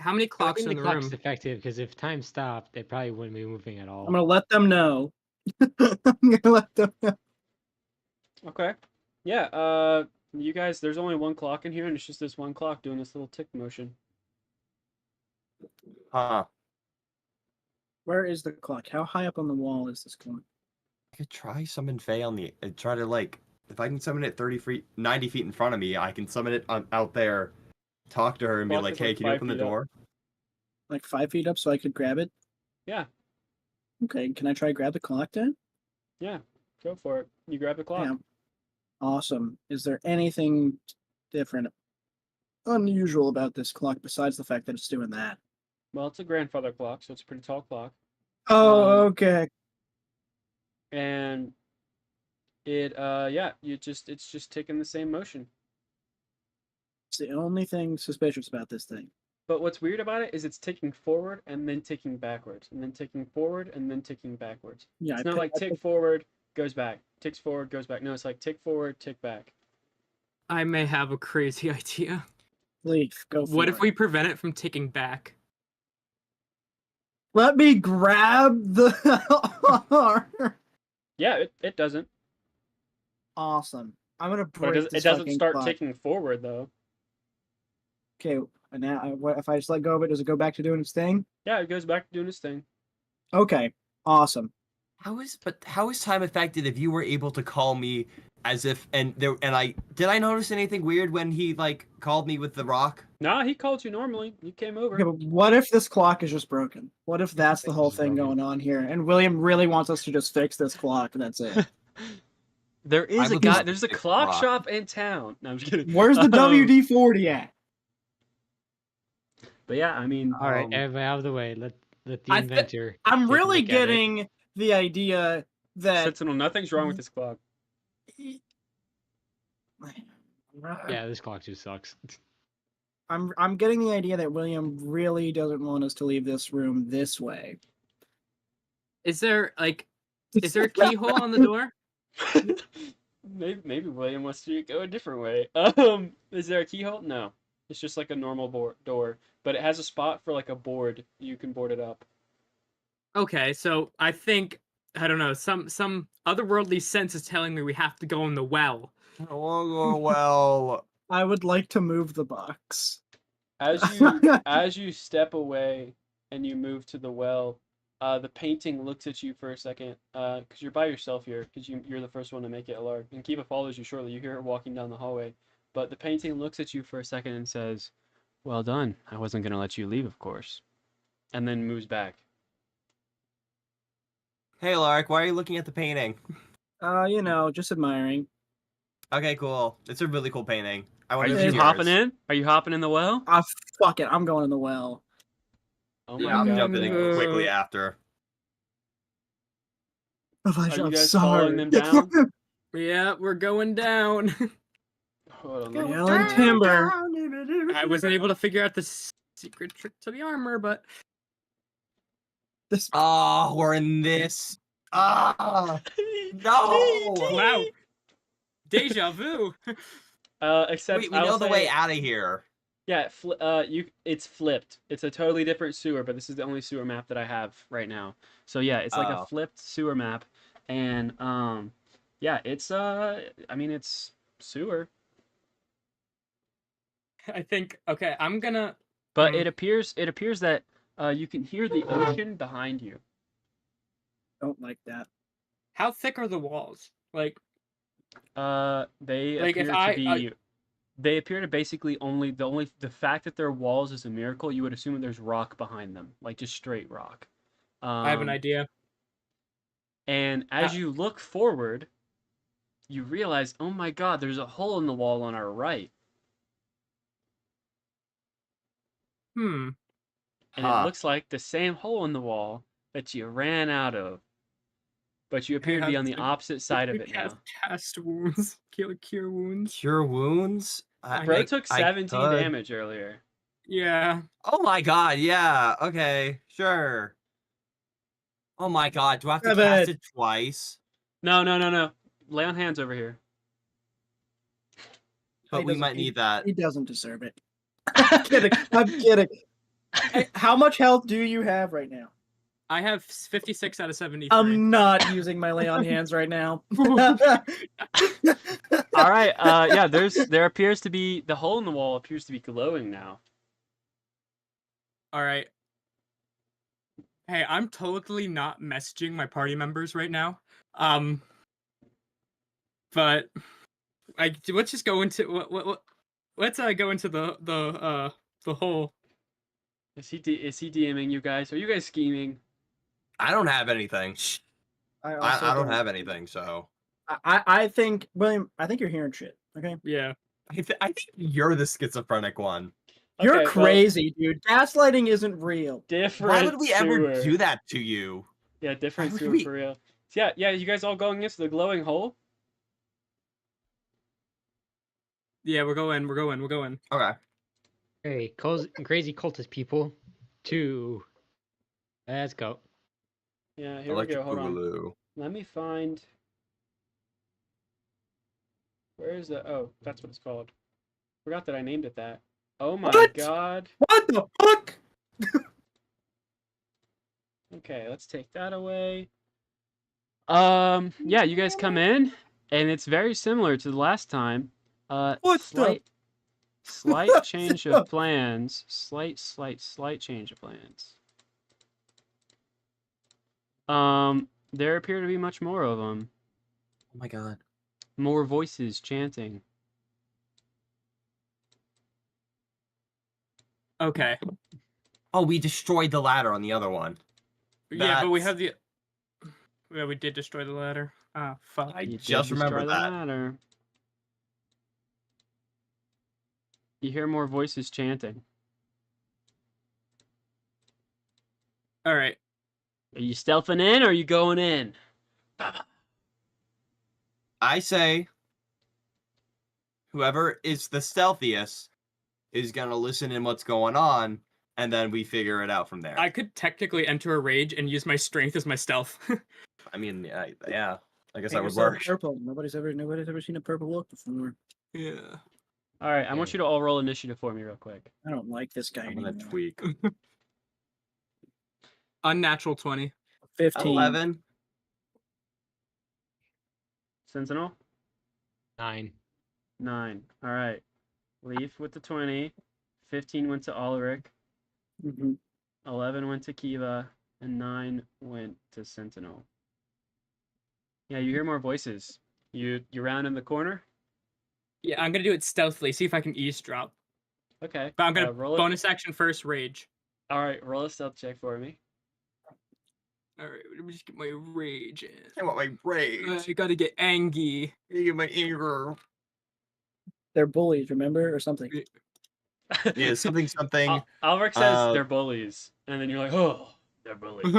How many I clocks think are in the the clock's room? defective because if time stopped, they probably wouldn't be moving at all. I'm gonna let them know. I'm gonna let them know. Okay. Yeah. You guys, there's only one clock in here, and it's just this one clock doing this little tick motion. Huh. Where is the clock? How high up on the wall is this clock? I could try summon Faye on the. Try to like. If I can summon it 30 feet, 90 feet in front of me, I can summon it out there. Talk to her and be Clock like, is "Hey, like can you 5 open the feet up. door?" Like 5 feet up, so I could grab it. Yeah. Okay. Can I try grab the clock then? Yeah. Go for it. You grab the clock. Yeah. Awesome. Is there anything different, unusual about this clock besides the fact that it's doing that? Well, it's a grandfather clock, so it's a pretty tall clock. Oh, okay. And it yeah, it's just ticking the same motion. It's the only thing suspicious about this thing. But what's weird about it is it's ticking forward and then ticking backwards, and then ticking forward and then ticking backwards. Yeah, It's not like tick forward, goes back, ticks forward, goes back. No, it's like tick forward, tick back. I may have a crazy idea. Leaf, go for What it. if we prevent it from ticking back? Let me grab the Yeah, it doesn't. Awesome. I'm gonna But break it this doesn't fucking start clock. ticking forward though. Okay, and now what if I just let go of it? Does it go back to doing its thing? Yeah, it goes back to doing its thing. Okay, awesome. How is time affected if you were able to call me as if and I notice anything weird when he like called me with the rock? Nah, he called you normally. You came over. Okay, but what if this clock is just broken? What if that's the It's whole just thing broken. going on here? And William really wants us to just fix this clock, and that's it. There is I a would guy. love to There's a fix clock rock. shop in town. No, I'm just kidding. Where's the WD-40 at? But yeah, I mean, All right, Um, everybody out of the way. Let the I inventor. I'm take a really look at it. getting the idea that Sentinel, nothing's wrong with this clock. Yeah, this clock just sucks. I'm getting the idea that William really doesn't want us to leave this room this way. Is there a keyhole on the door? Maybe William wants to go a different way. Is there a keyhole? No, it's just like a normal door, but it has a spot for like a board. You can board it up. Okay, so I think I don't know. Some otherworldly sense is telling me we have to go in the well. Oh well. I would like to move the box. As you step away and you move to the well, the painting looks at you for a second, because you're by yourself here, because you're the first one to make it, Alark. And Kiva follows you shortly. You hear her walking down the hallway, but the painting looks at you for a second and says, "Well done. I wasn't gonna let you leave, of course," and then moves back. Hey, Lark, why are you looking at the painting? Just admiring. Okay, cool. It's a really cool painting. I Are want you to Cheers. hopping in? Are you hopping in the well? Ah, fuck it. I'm going in the well. Oh Yeah, my I'm god. jumping in no. quickly after. Elijah, Are you I'm guys sorry. following them down? Yeah, we're going down. Hold on. Go Yelling timber. I wasn't able to figure out the secret trick to the armor, but This Oh, we're in this. Ah, no. wow, deja vu. Except Wait, we I'll know the way say, out of here. yeah, it's flipped. It's a totally different sewer, but this is the only sewer map that I have right now. So yeah, it's like a Oh. flipped sewer map, and yeah, it's I mean it's sewer, I think okay, I'm gonna. but it appears that you can hear the ocean behind you. don't like that. How thick are the walls? Like They Like, if appear to I- be. They appear to basically the fact that they're walls is a miracle. You would assume that there's rock behind them, like just straight rock. I have an idea. And as you look forward, you realize, oh my god, there's a hole in the wall on our right. And it Huh. looks like the same hole in the wall that you ran out of. But you appear to be on the opposite side of it now. Cast wounds, cure wounds. Cure wounds. Bro took I 17 could. damage earlier. Yeah. Oh my god, yeah. Okay, sure. Oh my god, do I have to Have cast it. it twice? No. Lay on hands over here. But He we doesn't- might need that. He doesn't deserve it. I'm kidding. I'm kidding. Hey, how much health do you have right now? I have 56 out of 73. I'm not using my lay on hands right now. All right. Yeah. There appears to be the hole in the wall appears to be glowing now. All right. Hey, I'm totally not messaging my party members right now. But let's just go into let's go into the hole. Is he DMing you guys? Are you guys scheming? I don't have anything. I don't have anything, so. I think, William, I think you're hearing shit. Okay. Yeah. I think you're the schizophrenic one. You're Okay, well, crazy, dude. Gaslighting isn't real. different. Why would we ever sewer. do that to you? Yeah, different Why would sewer we- for real. So yeah. You guys all going into the glowing hole? Yeah, we're going. Okay. Hey, crazy cultist people. 2. Let's go. Yeah. Here Electric we go. Hold on. Boogaloo. Let me find. Where is the? Oh, that's what it's called. Forgot that I named it that. Oh my What? god. What the fuck? Okay, let's take that away. Yeah, you guys come in, and it's very similar to the last time. What the- Slight What change the- of plans. Slight change of plans. There appear to be much more of them. Oh my god. More voices chanting. Okay. Oh, we destroyed the ladder on the other one. Yeah, but we That's- have the. Yeah, we did destroy the ladder. Ah, fuck. I You did just remembered destroy the that. ladder. You hear more voices chanting. All right. Are you stealthing in or are you going in? I say whoever is the stealthiest is gonna listen in what's going on, and then we figure it out from there. I could technically enter a rage and use my strength as my stealth. I mean, yeah. I guess Paint that would yourself work. Purple. Nobody's ever seen a purple look before. Yeah. All right, I want you to all roll initiative for me real quick. I don't like this guy I'm gonna anymore. tweak. Unnatural 20. 15. 11. Sentinel? 9. 9. All right. Leaf with the 20. 15 went to Ulrich. Mhm. 11 went to Kiva. And 9 went to Sentinel. Yeah, you hear more voices. You round in the corner? Yeah, I'm gonna do it stealthily. See if I can eavesdrop. Okay. But I'm gonna roll it. bonus action first rage. All right, roll a stealth check for me. All right, let me just get my rage in. I want my rage. I gotta get angry. You get my anger. They're bullies, remember, or something. Yeah, something. Alric says uh, they're bullies, and then you're like, oh, they're bullies.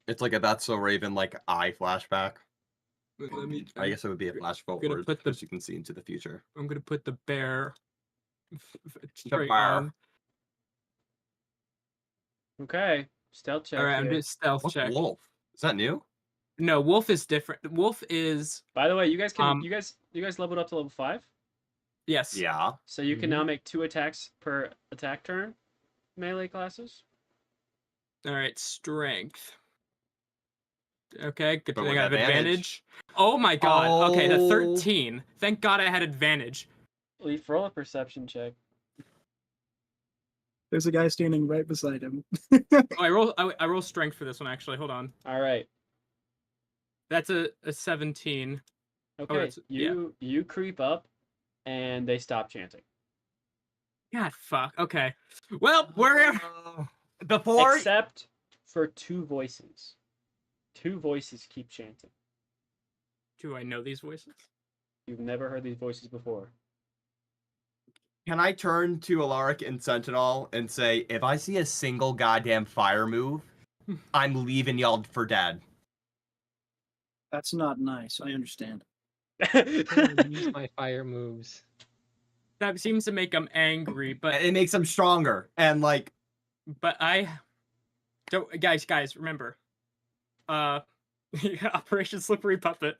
It's like a That's So Raven like eye flashback. Let me. I guess it would be a flash forward put the- because you can see into the future. I'm gonna put the bear straight bear. on. Okay, stealth check All right, I'm here. just stealth What's check. wolf? Is that new? No, wolf is different. Wolf is By the way, you guys can Um, you guys leveled up to level 5, yes. Yeah. so you can now make 2 attacks per attack turn, melee classes. All right, strength. Okay, good But thing with I have advantage. advantage. Oh my god. Okay, the Oh. 13. Thank God I had advantage. Leaf, roll a perception check. There's a guy standing right beside him. Oh, I roll strength for this one actually. Hold on. All right. That's a 17. Okay, that's- yeah. you creep up, and they stop chanting. God fuck. Okay. Well, we're Before Except for 2 voices. 2 voices keep chanting. Do I know these voices? You've never heard these voices before. Can I turn to Alaric and Sentinel and say, if I see a single goddamn fire move, I'm leaving y'all for dead. That's not nice. I understand. Use my fire moves. That seems to make them angry, but It makes them stronger. And like, I don't guys, remember. Operation Slippery Puppet.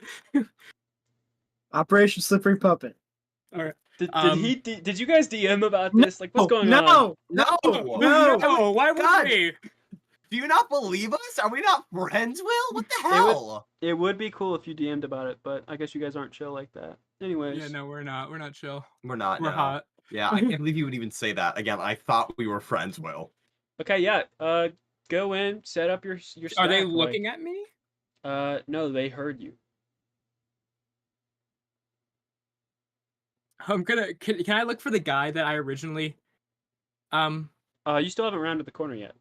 Operation Slippery Puppet. All right. Did you guys DM about this? Like, what's going on? No! no! No, why would God. we? Do you not believe us? Are we not friends, Will? What the hell? It would be cool if you DM'd about it, but I guess you guys aren't chill like that. Anyways. Yeah, no, we're not. We're not chill. We're not. We're no. hot. Yeah, I can't believe you would even say that. Again, I thought we were friends, Will. Okay, yeah. Go in, set up your stack. Are they looking at me? No, they heard you. I'm gonna. Can I look for the guy that I originally? You still haven't rounded the corner yet.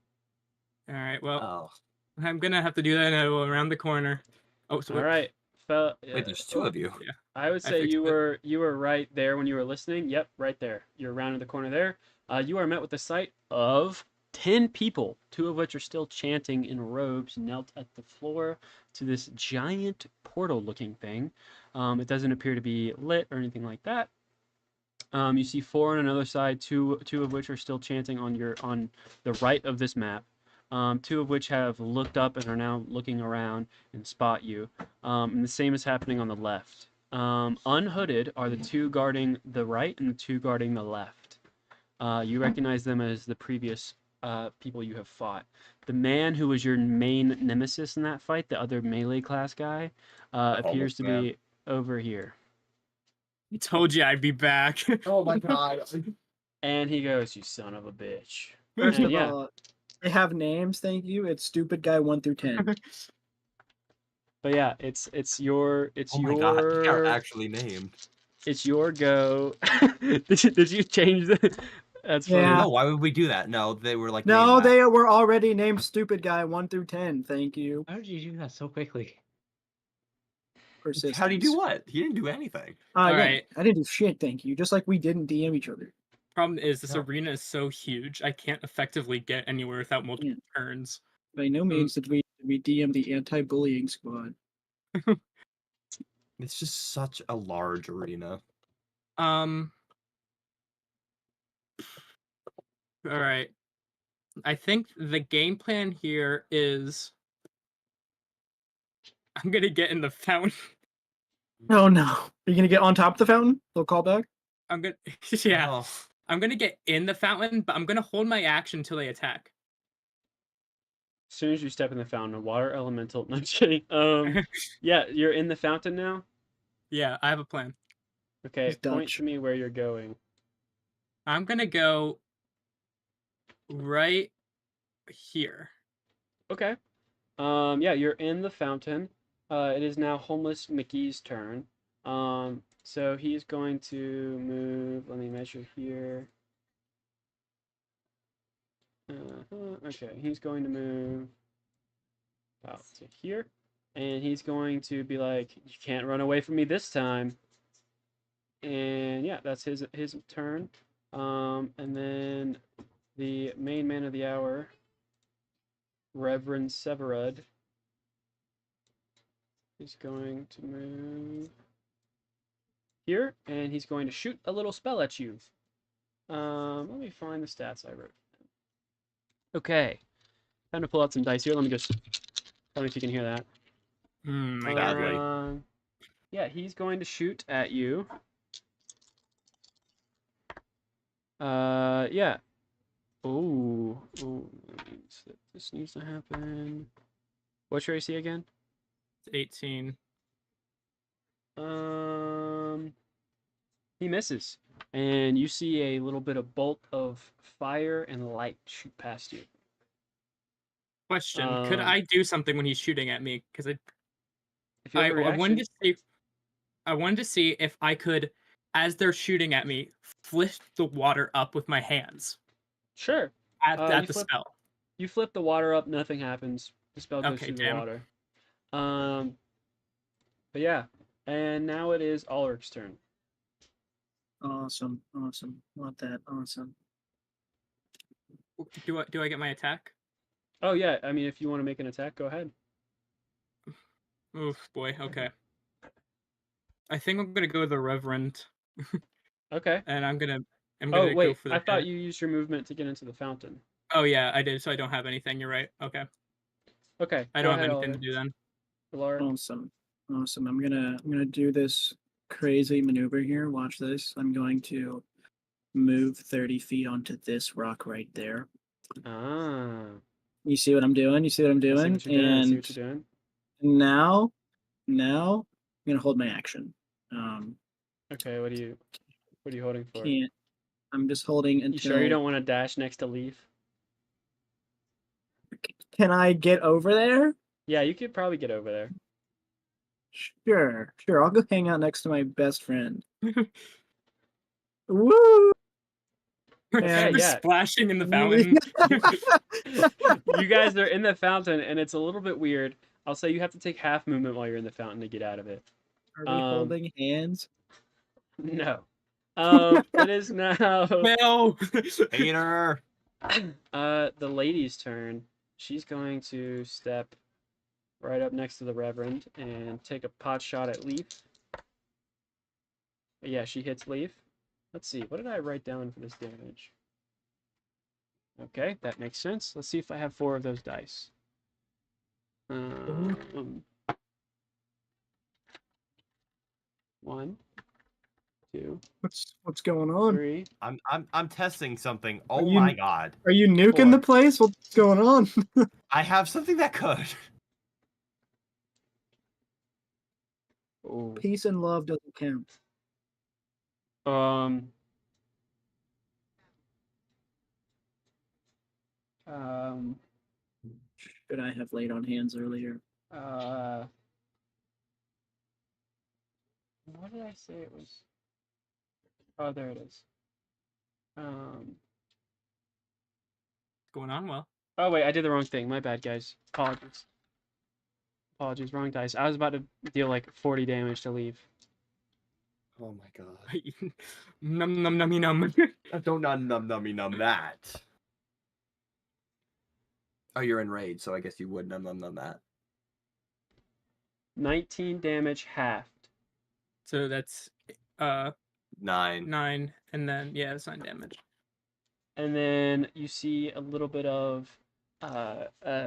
All right. Well, Oh. I'm gonna have to do that now around the corner. Oh, so All right, Wait, there's 2 of you. Yeah. I would I say fixed you it. were right there when you were listening. Yep, right there. You're rounding the corner there. You are met with the sight of 10 people, 2 of which are still chanting in robes, knelt at the floor to this giant portal-looking thing. It doesn't appear to be lit or anything like that. You see 4 on another side, two of which are still chanting on the right of this map. 2 of which have looked up and are now looking around and spot you. And the same is happening on the left. Unhooded are the 2 guarding the right and the 2 guarding the left. You recognize them as the previous people you have fought. The man who was your main nemesis in that fight, the other melee class guy, appears to be over here. I told you I'd be back. Oh my god. And he goes, "You son of a bitch." First And of yeah, all, they have names, thank you. It's stupid guy 1 through 10. but yeah, it's your Oh my god, they are actually named. it's your go. Did you change the? That's funny. Yeah. No, why would we do that? No, they were like. No, named that. they were already named stupid guy 1 through 10. Thank you. How did you do that so quickly? Persistence. How did he do what? He didn't do anything. I didn't. Alright. I didn't do shit, thank you. Just like we didn't DM each other. Problem is, this No. arena is so huge, I can't effectively get anywhere without multiple turns. By no means did we DM the anti-bullying squad. It's just such a large arena. Alright. I think the game plan here is I'm gonna get in the fountain. Oh no. Are you gonna get on top of the fountain? Little callback? I'm gonna yeah. Oh. I'm gonna get in the fountain, but I'm gonna hold my action until they attack. As soon as you step in the fountain, a water elemental. No, I'm kidding. Yeah, you're in the fountain now. Yeah, I have a plan. Okay, He's point Dutch. to me where you're going. I'm gonna go right here. Okay. Yeah, you're in the fountain. It is now homeless Mickey's turn. So he's going to move. Let me measure here. Okay, he's going to move about to here, and he's going to be like, "You can't run away from me this time." And yeah, that's his turn. And then the main man of the hour, Reverend Severud, is going to move here, and he's going to shoot a little spell at you. Let me find the stats I wrote. Okay, time to pull out some dice here. Let me just tell me if you can hear that. My Badly. God. Yeah, he's going to shoot at you. Yeah. Oh, that means that this needs to happen. What's your AC again? 18. He misses, and you see a little bit of bolt of fire and light shoot past you. Question: could I do something when he's shooting at me? Because If you have a reaction, I wanted to see if I could, as they're shooting at me, flip the water up with my hands sure. at You the flip- spell. You flip the water up, nothing happens. The spell goes Okay, through the damn. water. But yeah, and now it is Ulrich's turn. Awesome. Want that. Awesome. Do I get my attack? Oh yeah, I mean, if you want to make an attack, go ahead. Oof, boy. Okay. I think I'm gonna go with the Reverend, Okay. and I'm gonna Oh go wait, for the. I thought you used your movement to get into the fountain. Oh yeah, I did. So I don't have anything. You're right. Okay. Okay, I go don't have ahead, anything to Ulrich. do then. Laura. Awesome. I'm gonna do this crazy maneuver here. Watch this. I'm going to move 30 feet onto this rock right there. Ah, You see what I'm doing? You see what I'm I see doing? what you're doing. I see And what you're doing. now I'm gonna hold my action. Okay, what are you holding for? Can't. I'm just holding until. You sure you don't want to dash next to Leaf? Can I get over there? Yeah, you could probably get over there. Sure. I'll go hang out next to my best friend. Woo! Okay, And yeah. Splashing in the fountain. You guys are in the fountain, and it's a little bit weird. I'll say you have to take half movement while you're in the fountain to get out of it. Are we holding hands? No. It is now No. Hater. the lady's turn. She's going to step right up next to the Reverend and take a pot shot at Leaf. Yeah, she hits Leaf. Let's see, what did I write down for this damage? Okay, that makes sense. Let's see if I have 4 of those dice. 1, 2, What's going on? 3. I'm testing something. Are Oh you- my god. Are you nuking 4. the place? What's going on? I have something that could. Oh. Peace and love doesn't count. Um, Should I have laid on hands earlier? what did I say it was? Oh, there it is. Going on well. Oh wait, I did the wrong thing. My bad, guys. Apologies, wrong dice. I was about to deal like 40 damage to Leave. Oh my god. Num num nummy num. Don't num that. Oh, you're enraged, so I guess you would num that. 19 damage halved. So that's 9. 9, and then yeah, it's 9 damage. And then you see a little bit of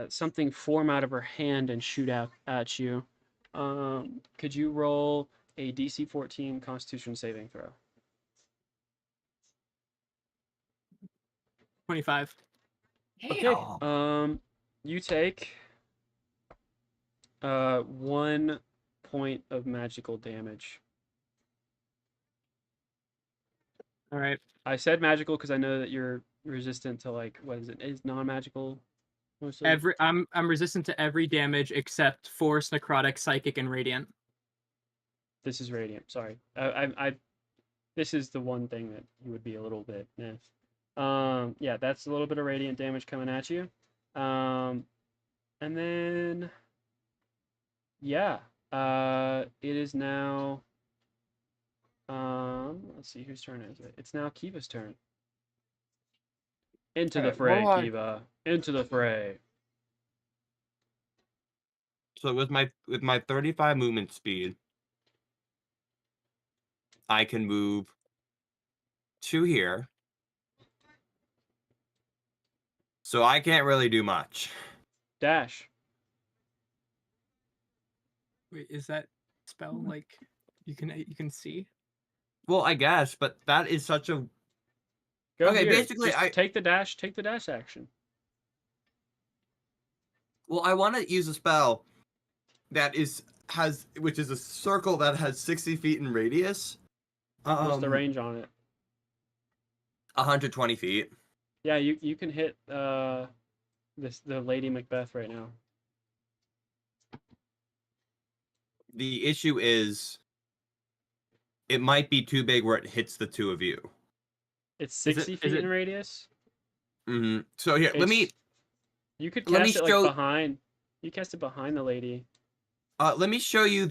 something form out of her hand and shoot out at you. Could you roll a DC 14 Constitution saving throw? 25. Okay. You take 1 point of magical damage. All right. I said magical because I know that you're resistant to like what is it? Is non-magical mostly? I'm resistant to every damage except force, necrotic, psychic, and radiant. This is radiant. Sorry, I this is the one thing that you would be a little bit. Yeah, that's a little bit of radiant damage coming at you. And then yeah, it is now Let's see, whose turn is it? It's now Kiva's turn. Into the Alright, fray, well, Kiva. Into the fray. So with my 35 movement speed, I can move to here. So I can't really do much. Dash. Wait, is that spell like you can see? Well, I guess, but that is such a Go Okay, here. basically, Just take the dash action. well, I want to use a spell that which is a circle that has 60 feet in radius. What's the range on it? 120 feet. Yeah, you can hit the Lady Macbeth right now. The issue is it might be too big where it hits the two of you. It's Is 60 it- feet is in it- radius. So here, You could let me cast it like show- behind. You cast it behind the lady. let me show you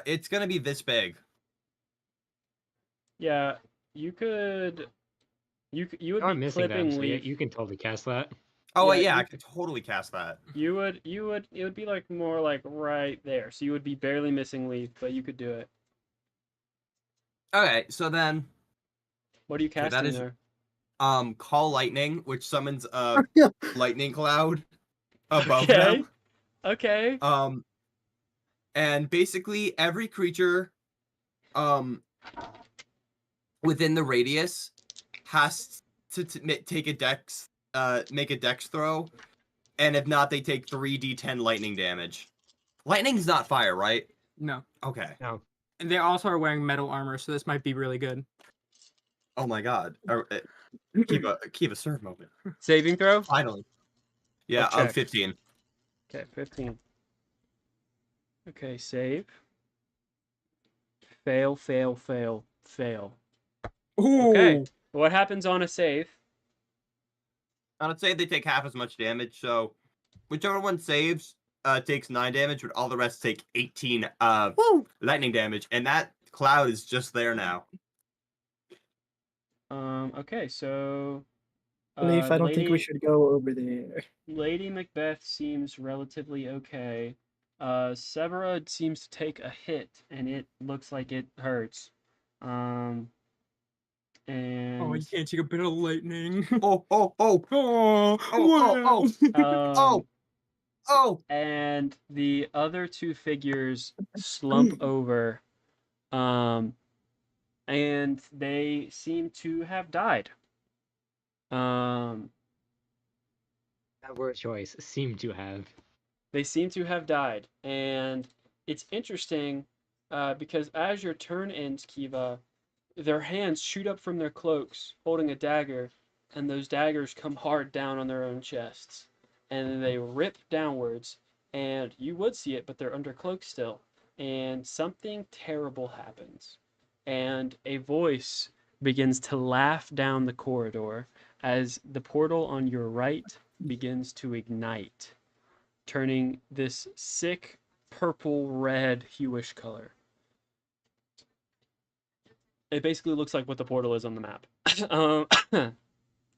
it's gonna be this big. Yeah, you could. You would I'm be missing clipping them, so yeah, leaf. you can totally cast that. Oh Yeah, wait, yeah, you I could totally cast that. You would. It would be like more like right there. So you would be barely missing leaf, but you could do it. Okay, so then What are you Okay, that casting is- there? call lightning, which summons a lightning cloud above Okay. them. Okay. And basically every creature within the radius has to take a dex make a dex throw, and if not, they take 3d10 lightning damage. Lightning's not fire, right? No. Okay. No. And they also are wearing metal armor, so this might be really good. Oh my god. Keep a serve moment. Saving throw. Finally. Yeah, What check? 15. Okay, 15. Okay, save. Fail, fail, fail, fail. Ooh. Okay. What happens on a save? I would say they take half as much damage, so whichever one saves takes 9 damage, but all the rest take 18 lightning damage, and that cloud is just there now. Okay, so Leaf, I don't think we Lady should go over there. Lady Macbeth seems relatively okay. Severa seems to take a hit, and it looks like it hurts. And Oh, you can't take a bit of lightning. Oh, oh, oh, Oh, oh, oh, oh. and the other two figures slump over, and they seem to have died. That word choice seem to have. They seem to have died, and it's interesting because as your turn ends, Kiva, their hands shoot up from their cloaks, holding a dagger, and those daggers come hard down on their own chests, and then they rip downwards, and you would see it, but they're under cloak still, and something terrible happens, and a voice begins to laugh down the corridor as the portal on your right begins to ignite, turning this sick purple red hueish color. It basically looks like what the portal is on the map.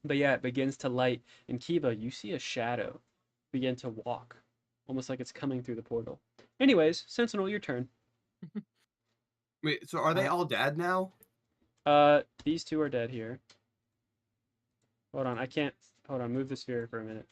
But yeah, it begins to light, and Kiva, you see a shadow begin to walk, almost like it's coming through the portal. Anyways, Sentinel, your turn. Wait, so are they all dead now? These two are dead here. Hold on, I can't. Hold on, move the sphere for a minute.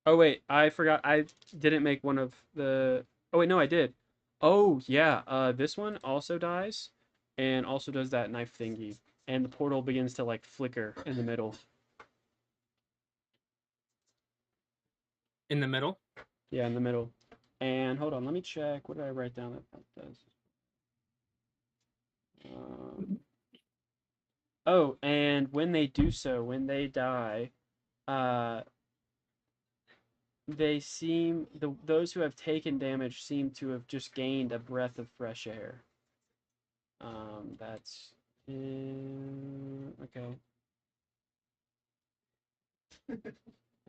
Oh wait, I forgot. I didn't make one of the. Oh wait, no, I did. Oh yeah, this one also dies, and also does that knife thingy, and the portal begins to like flicker in the middle. In the middle. Yeah, in the middle. And hold on, let me check. What did I write down that does? Oh, and when they do so, when they die, they seem those who have taken damage seem to have just gained a breath of fresh air. That's okay.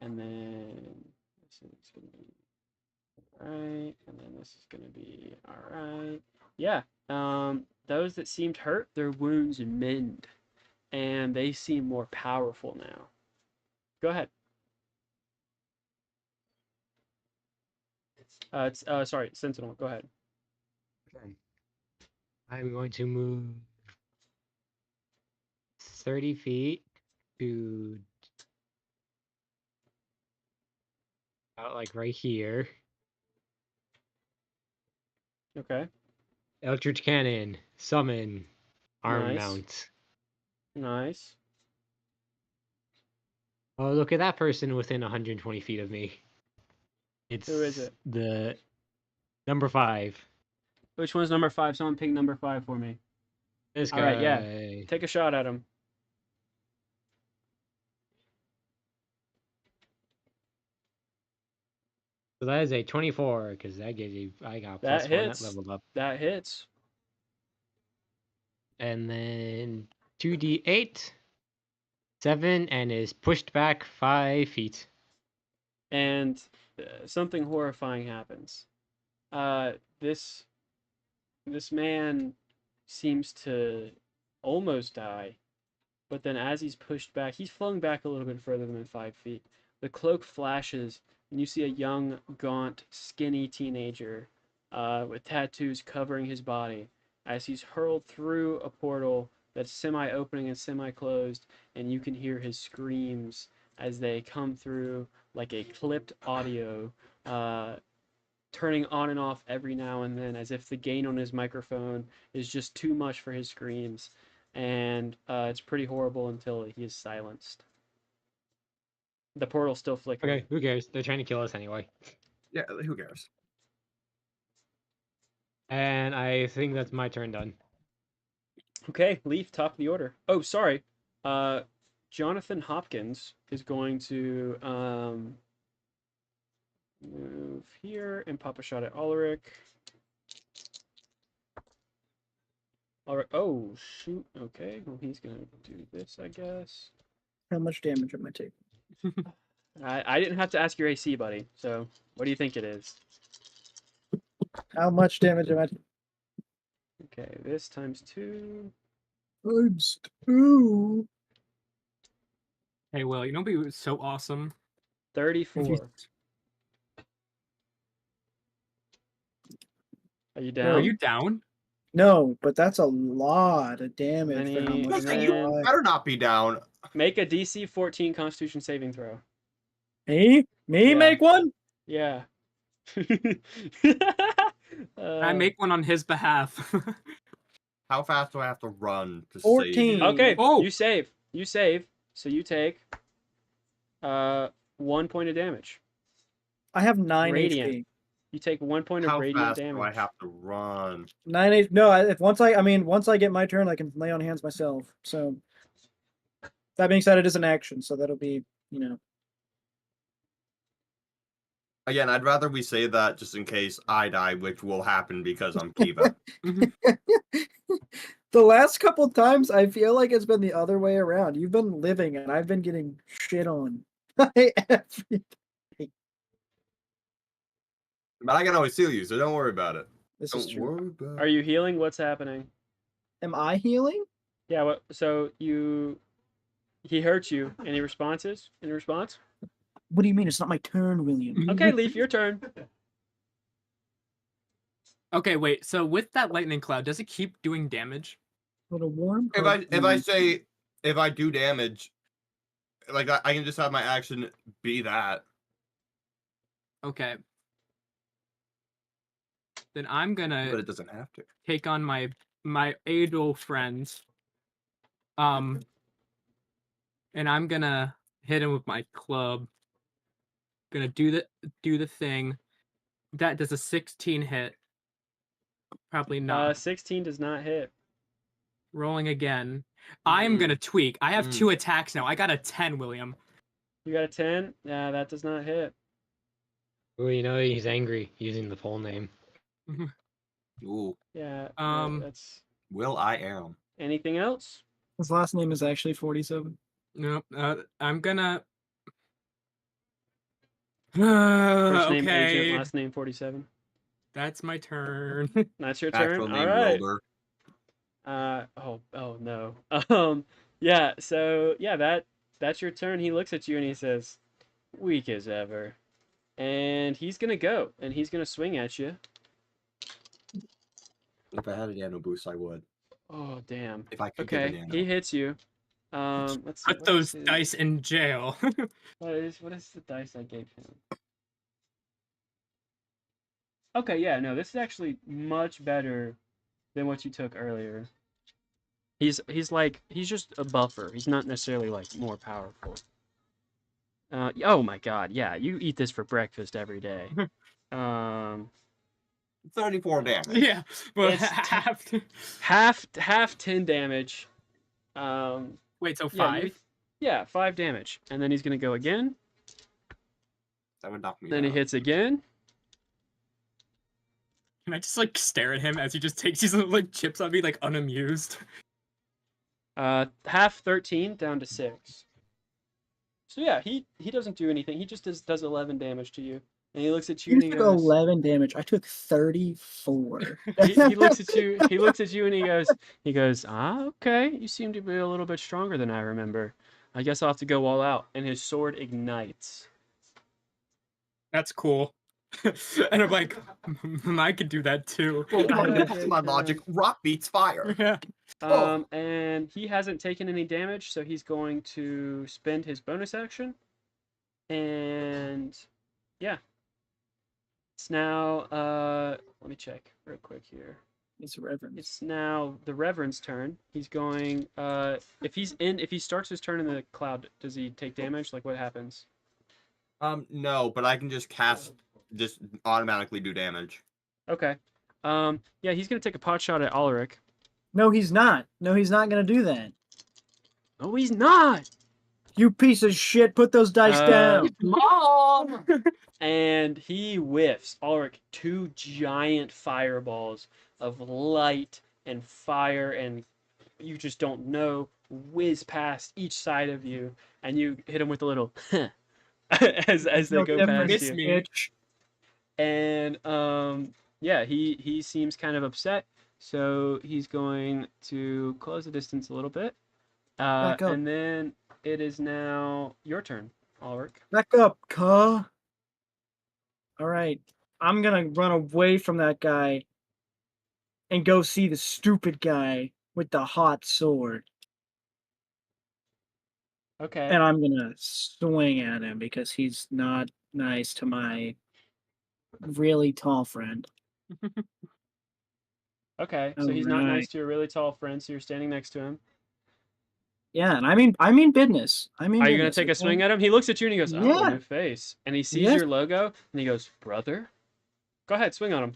and then this is gonna be alright, and then this is gonna be alright. Yeah. Those that seemed hurt, their wounds mend, and they seem more powerful now. Go ahead. It's sorry, Sentinel. Go ahead. Okay. I'm going to move 30 feet to about like right here. Okay. Eldritch Cannon, summon, arm Nice. mount. Nice. Oh, look at that person within 120 feet of me. It's Who is it? the number 5. Which one's number 5? Someone pick number 5 for me. This guy. All right, yeah. Take a shot at him. So that is a 24 because that gives you. I got That +1 hits. that leveled up, That hits. and then 2d8, 7, and is pushed back 5 feet. And something horrifying happens. This man seems to almost die, but then as he's pushed back, he's flung back a little bit further than 5 feet. The cloak flashes, and you see a young, gaunt, skinny teenager with tattoos covering his body as he's hurled through a portal that's semi-opening and semi-closed, and you can hear his screams as they come through like a clipped audio, turning on and off every now and then as if the gain on his microphone is just too much for his screams. And it's pretty horrible until he is silenced. The portal's still flickering. Okay, who cares? They're trying to kill us anyway. Yeah, who cares? And I think that's my turn done. Okay, Leaf, top of the order. Oh, sorry. Jonathan Hopkins is going to move here and pop a shot at Ulrich. Ulrich. Oh, shoot. Okay, well, he's going to do this, I guess. How much damage am I taking? I didn't have to ask your AC, buddy. So, what do you think it is? How much damage am I taking? Okay, this times 2. Times 2. Hey, Will, you know what would be so awesome? 34. Are you down? Are you down? No, but that's a lot of damage for how Many- much Man. You better not be down. Make a DC 14 Constitution saving throw. Me? Me Yeah. make one? Yeah. I make one on his behalf. How fast do I have to run to 14. save you? Okay, Oh! you save. You save. So you take 1 point of damage. I have 9 Radiant. HP. You take 1 point of How radiant fast damage. do I have to run? 9 HP. No, if once I get my turn, I can lay on hands myself. So that being said, it is an action, so that'll be, Again, I'd rather we say that just in case I die, which will happen because I'm Kiva. The last couple times, I feel like it's been the other way around. You've been living, and I've been getting shit on. But I can always heal you, so don't worry about it. This is Don't true. worry about Are you healing? What's happening? Am I healing? Yeah, what so he hurts you. Any responses? Any response? What do you mean? It's not my turn, William. Okay, Leaf, your turn. Okay, wait. So with that lightning cloud, does it keep doing damage? What a warm. If I do damage, like I can just have my action be that. Okay. Then I'm But gonna it doesn't have to. take on my idol friends. And I'm gonna hit him with my club. Gonna do the thing. That does a 16 hit. Probably not. 16 does not hit. Rolling again. I am gonna tweak. I have 2 attacks now. I got a 10, William. You got a 10? Yeah, that does not hit. Well, you know he's angry using the full name. Ooh, Yeah, that's Will I am. anything else? His last name is actually 47. No, I'm gonna First name Okay, Agent, last name 47. that's my turn. That's your Actual turn. name All right. Wilbur. Oh no. Yeah. So yeah, that's your turn. He looks at you and he says, "Weak as ever," and he's gonna go and he's gonna swing at you. If I had a nano boost, I would. Oh damn. If I could get a Okay, nano. he hits you. Let's see. Put those dice in jail. What is the dice I gave him? Okay, yeah, no, this is actually much better than what you took earlier. He's just a buffer. He's not necessarily like more powerful. Oh my god, yeah, you eat this for breakfast every day. 34 damage. Yeah, well, It's half 10 damage. Wait, so Yeah, 5? yeah, 5 damage, and then he's gonna go again. That would knock me Then he down. hits again. Can I just like stare at him as he just takes these little like chips on me, like unamused? Half 13 down to 6. So yeah, he doesn't do anything. He just does 11 damage to you, and he looks at you You and he took goes. 11 damage. I took 34. He looks at you. He looks at you and he goes, okay. You seem to be a little bit stronger than I remember. I guess I'll have to go all out. And his sword ignites. That's cool. And I'm like, I could do that too. Well, Yeah, that's my logic. Rock beats fire. Yeah. And he hasn't taken any damage, so he's going to spend his bonus action. And yeah. It's now let me check real quick here. It's Reverend. It's now the Reverend's turn. He's going if he starts his turn in the cloud, does he take damage? Like what happens? No, but I can just just automatically do damage. Okay. Yeah, he's gonna take a pot shot at Ulrich. No, he's not. No, he's not going to do that. No, he's not. You piece of shit. Put those dice down. Mom! And he whiffs. Ulrich, 2 giant fireballs of light and fire, and you just don't know, whiz past each side of you, and you hit him with a little as they No go difference, past Miss you. me. bitch. And yeah, he seems kind of upset, so he's going to close the distance a little bit. Back up. And then it is now your turn, Ulrich. Back up, cuh. All right. I'm going to run away from that guy and go see the stupid guy with the hot sword. Okay. And I'm going to swing at him because he's not nice to my really tall friend. Okay, so he's not nice Alright. to your really tall friend, so you're standing next to him. Yeah, and I mean business. I mean Are you gonna business, take a okay? swing at him? He looks at you and he goes, "Oh, Yeah. new face," and he sees Yes. your logo and he goes, "Brother, go ahead, swing on him."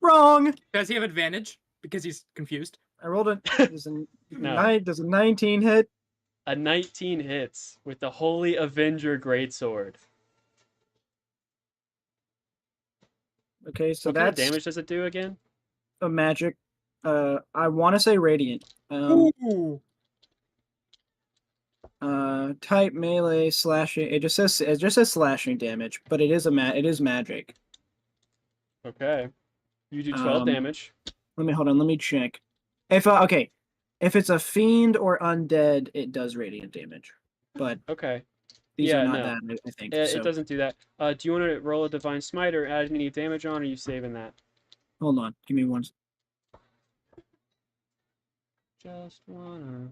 Wrong. Does he have advantage? Because he's confused. I rolled it. Does a, No. does a 19 hit? A 19 hits with the Holy Avenger Greatsword. Okay, so What kind of that's damage does it do again? a magic. I want to say radiant. Ooh. Type melee slashing. It just says slashing damage, but it is it is magic. Okay, you do 12 damage. Hold on. Let me check. If it's a fiend or undead, it does radiant damage. But Okay, these Yeah, are not no. that. I think. it So, doesn't do that. Do you want to roll a Divine Smite or add any damage on, or are you saving that? hold on. Give me one. Just wanna.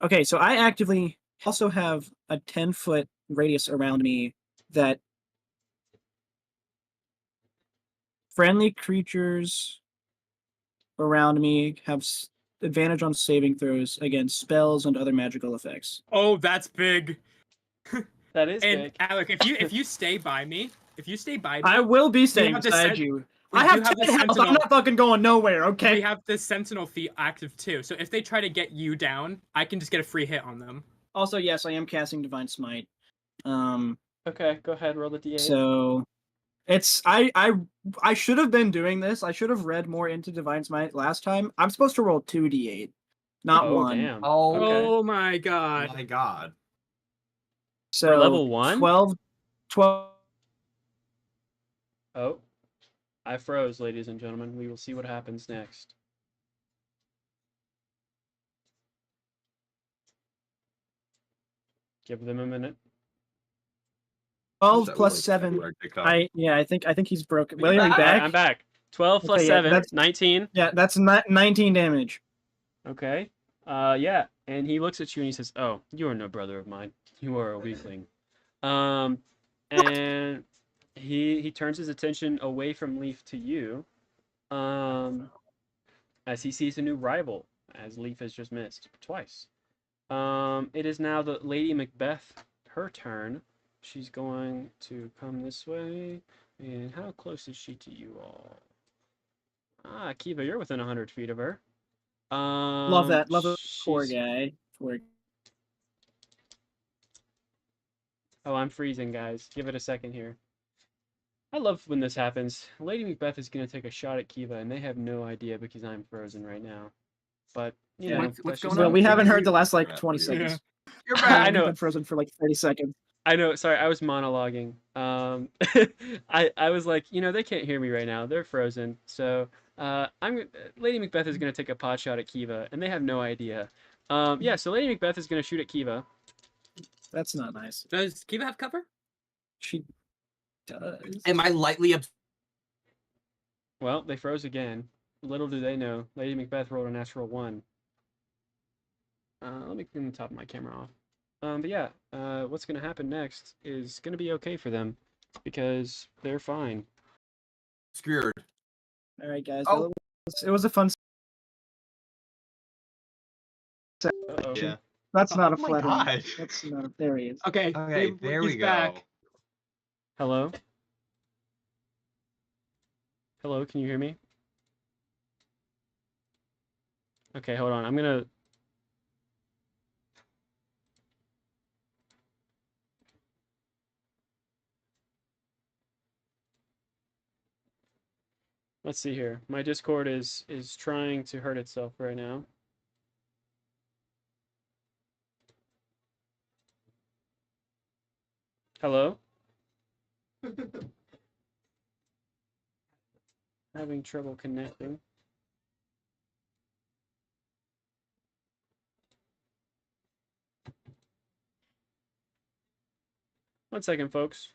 Okay, so I actively also have a 10-foot radius around me that friendly creatures around me have advantage on saving throws against spells and other magical effects. Oh, that's big. That is And big. Alec, if you stay by me, I will be we staying have the beside sen- you. we I do have have the 10 health. I'm sentinel. not fucking going nowhere, okay? we have the sentinel feat active too. So if they try to get you down, I can just get a free hit on them. Also, yes, I am casting Divine Smite. Okay, go ahead, roll the d8. So it's I should have been doing this. I should have read more into Divine Smite last time. I'm supposed to roll 2d8, not Oh, one. damn. Oh, Okay. Oh my god. my god. So level 1? 12. Oh, I froze, ladies and gentlemen. We will see what happens next. Give them a minute. 12 that plus really 7. everywhere TikTok. I think he's broken. You're William, are you back? back? I'm back. 12 plus Okay, yeah, 7, that's- 19. Yeah, that's 19 damage. Okay. Yeah. And he looks at you and he says, "Oh, you are no brother of mine. You are a weakling." And he turns his attention away from Leaf to you. As he sees a new rival, as Leaf has just missed twice. It is now the Lady Macbeth, her turn. She's going to come this way. And how close is she to you all? Ah, Kiva, you're within 100 feet of her. Love that. Love the poor she's- guy. Oh, I'm freezing, guys. Give it a second here. I love when this happens. Lady Macbeth is going to take a shot at Kiva, and they have no idea because I'm frozen right now. But, you Yeah. know, What's that's going just on? Well, we haven't heard the last Yeah, 20 please. seconds. You're I back. know. We've been frozen for 30 seconds. I know. Sorry, I was monologuing. I was like, they can't hear me right now. They're frozen. So, Lady Macbeth is gonna take a pot shot at Kiva, and they have no idea. Yeah. So Lady Macbeth is gonna shoot at Kiva. That's not nice. Does Kiva have cover? She does. Am I lightly upset? Well, they froze again. Little do they know, Lady Macbeth rolled a natural 1. Let me clean the top of my camera off. But yeah, what's gonna happen next is gonna be okay for them because they're fine. Skewered. All right, guys. Oh. Well, it was a fun. Uh-oh. Yeah. That's not a Oh my flat one. God. That's not. There he is. Okay. Okay, there we he's go. back. Hello? Hello, can you hear me? Okay, hold on. I'm gonna... Let's see here. My Discord is trying to hurt itself right now. Hello? Having trouble connecting. One second, folks.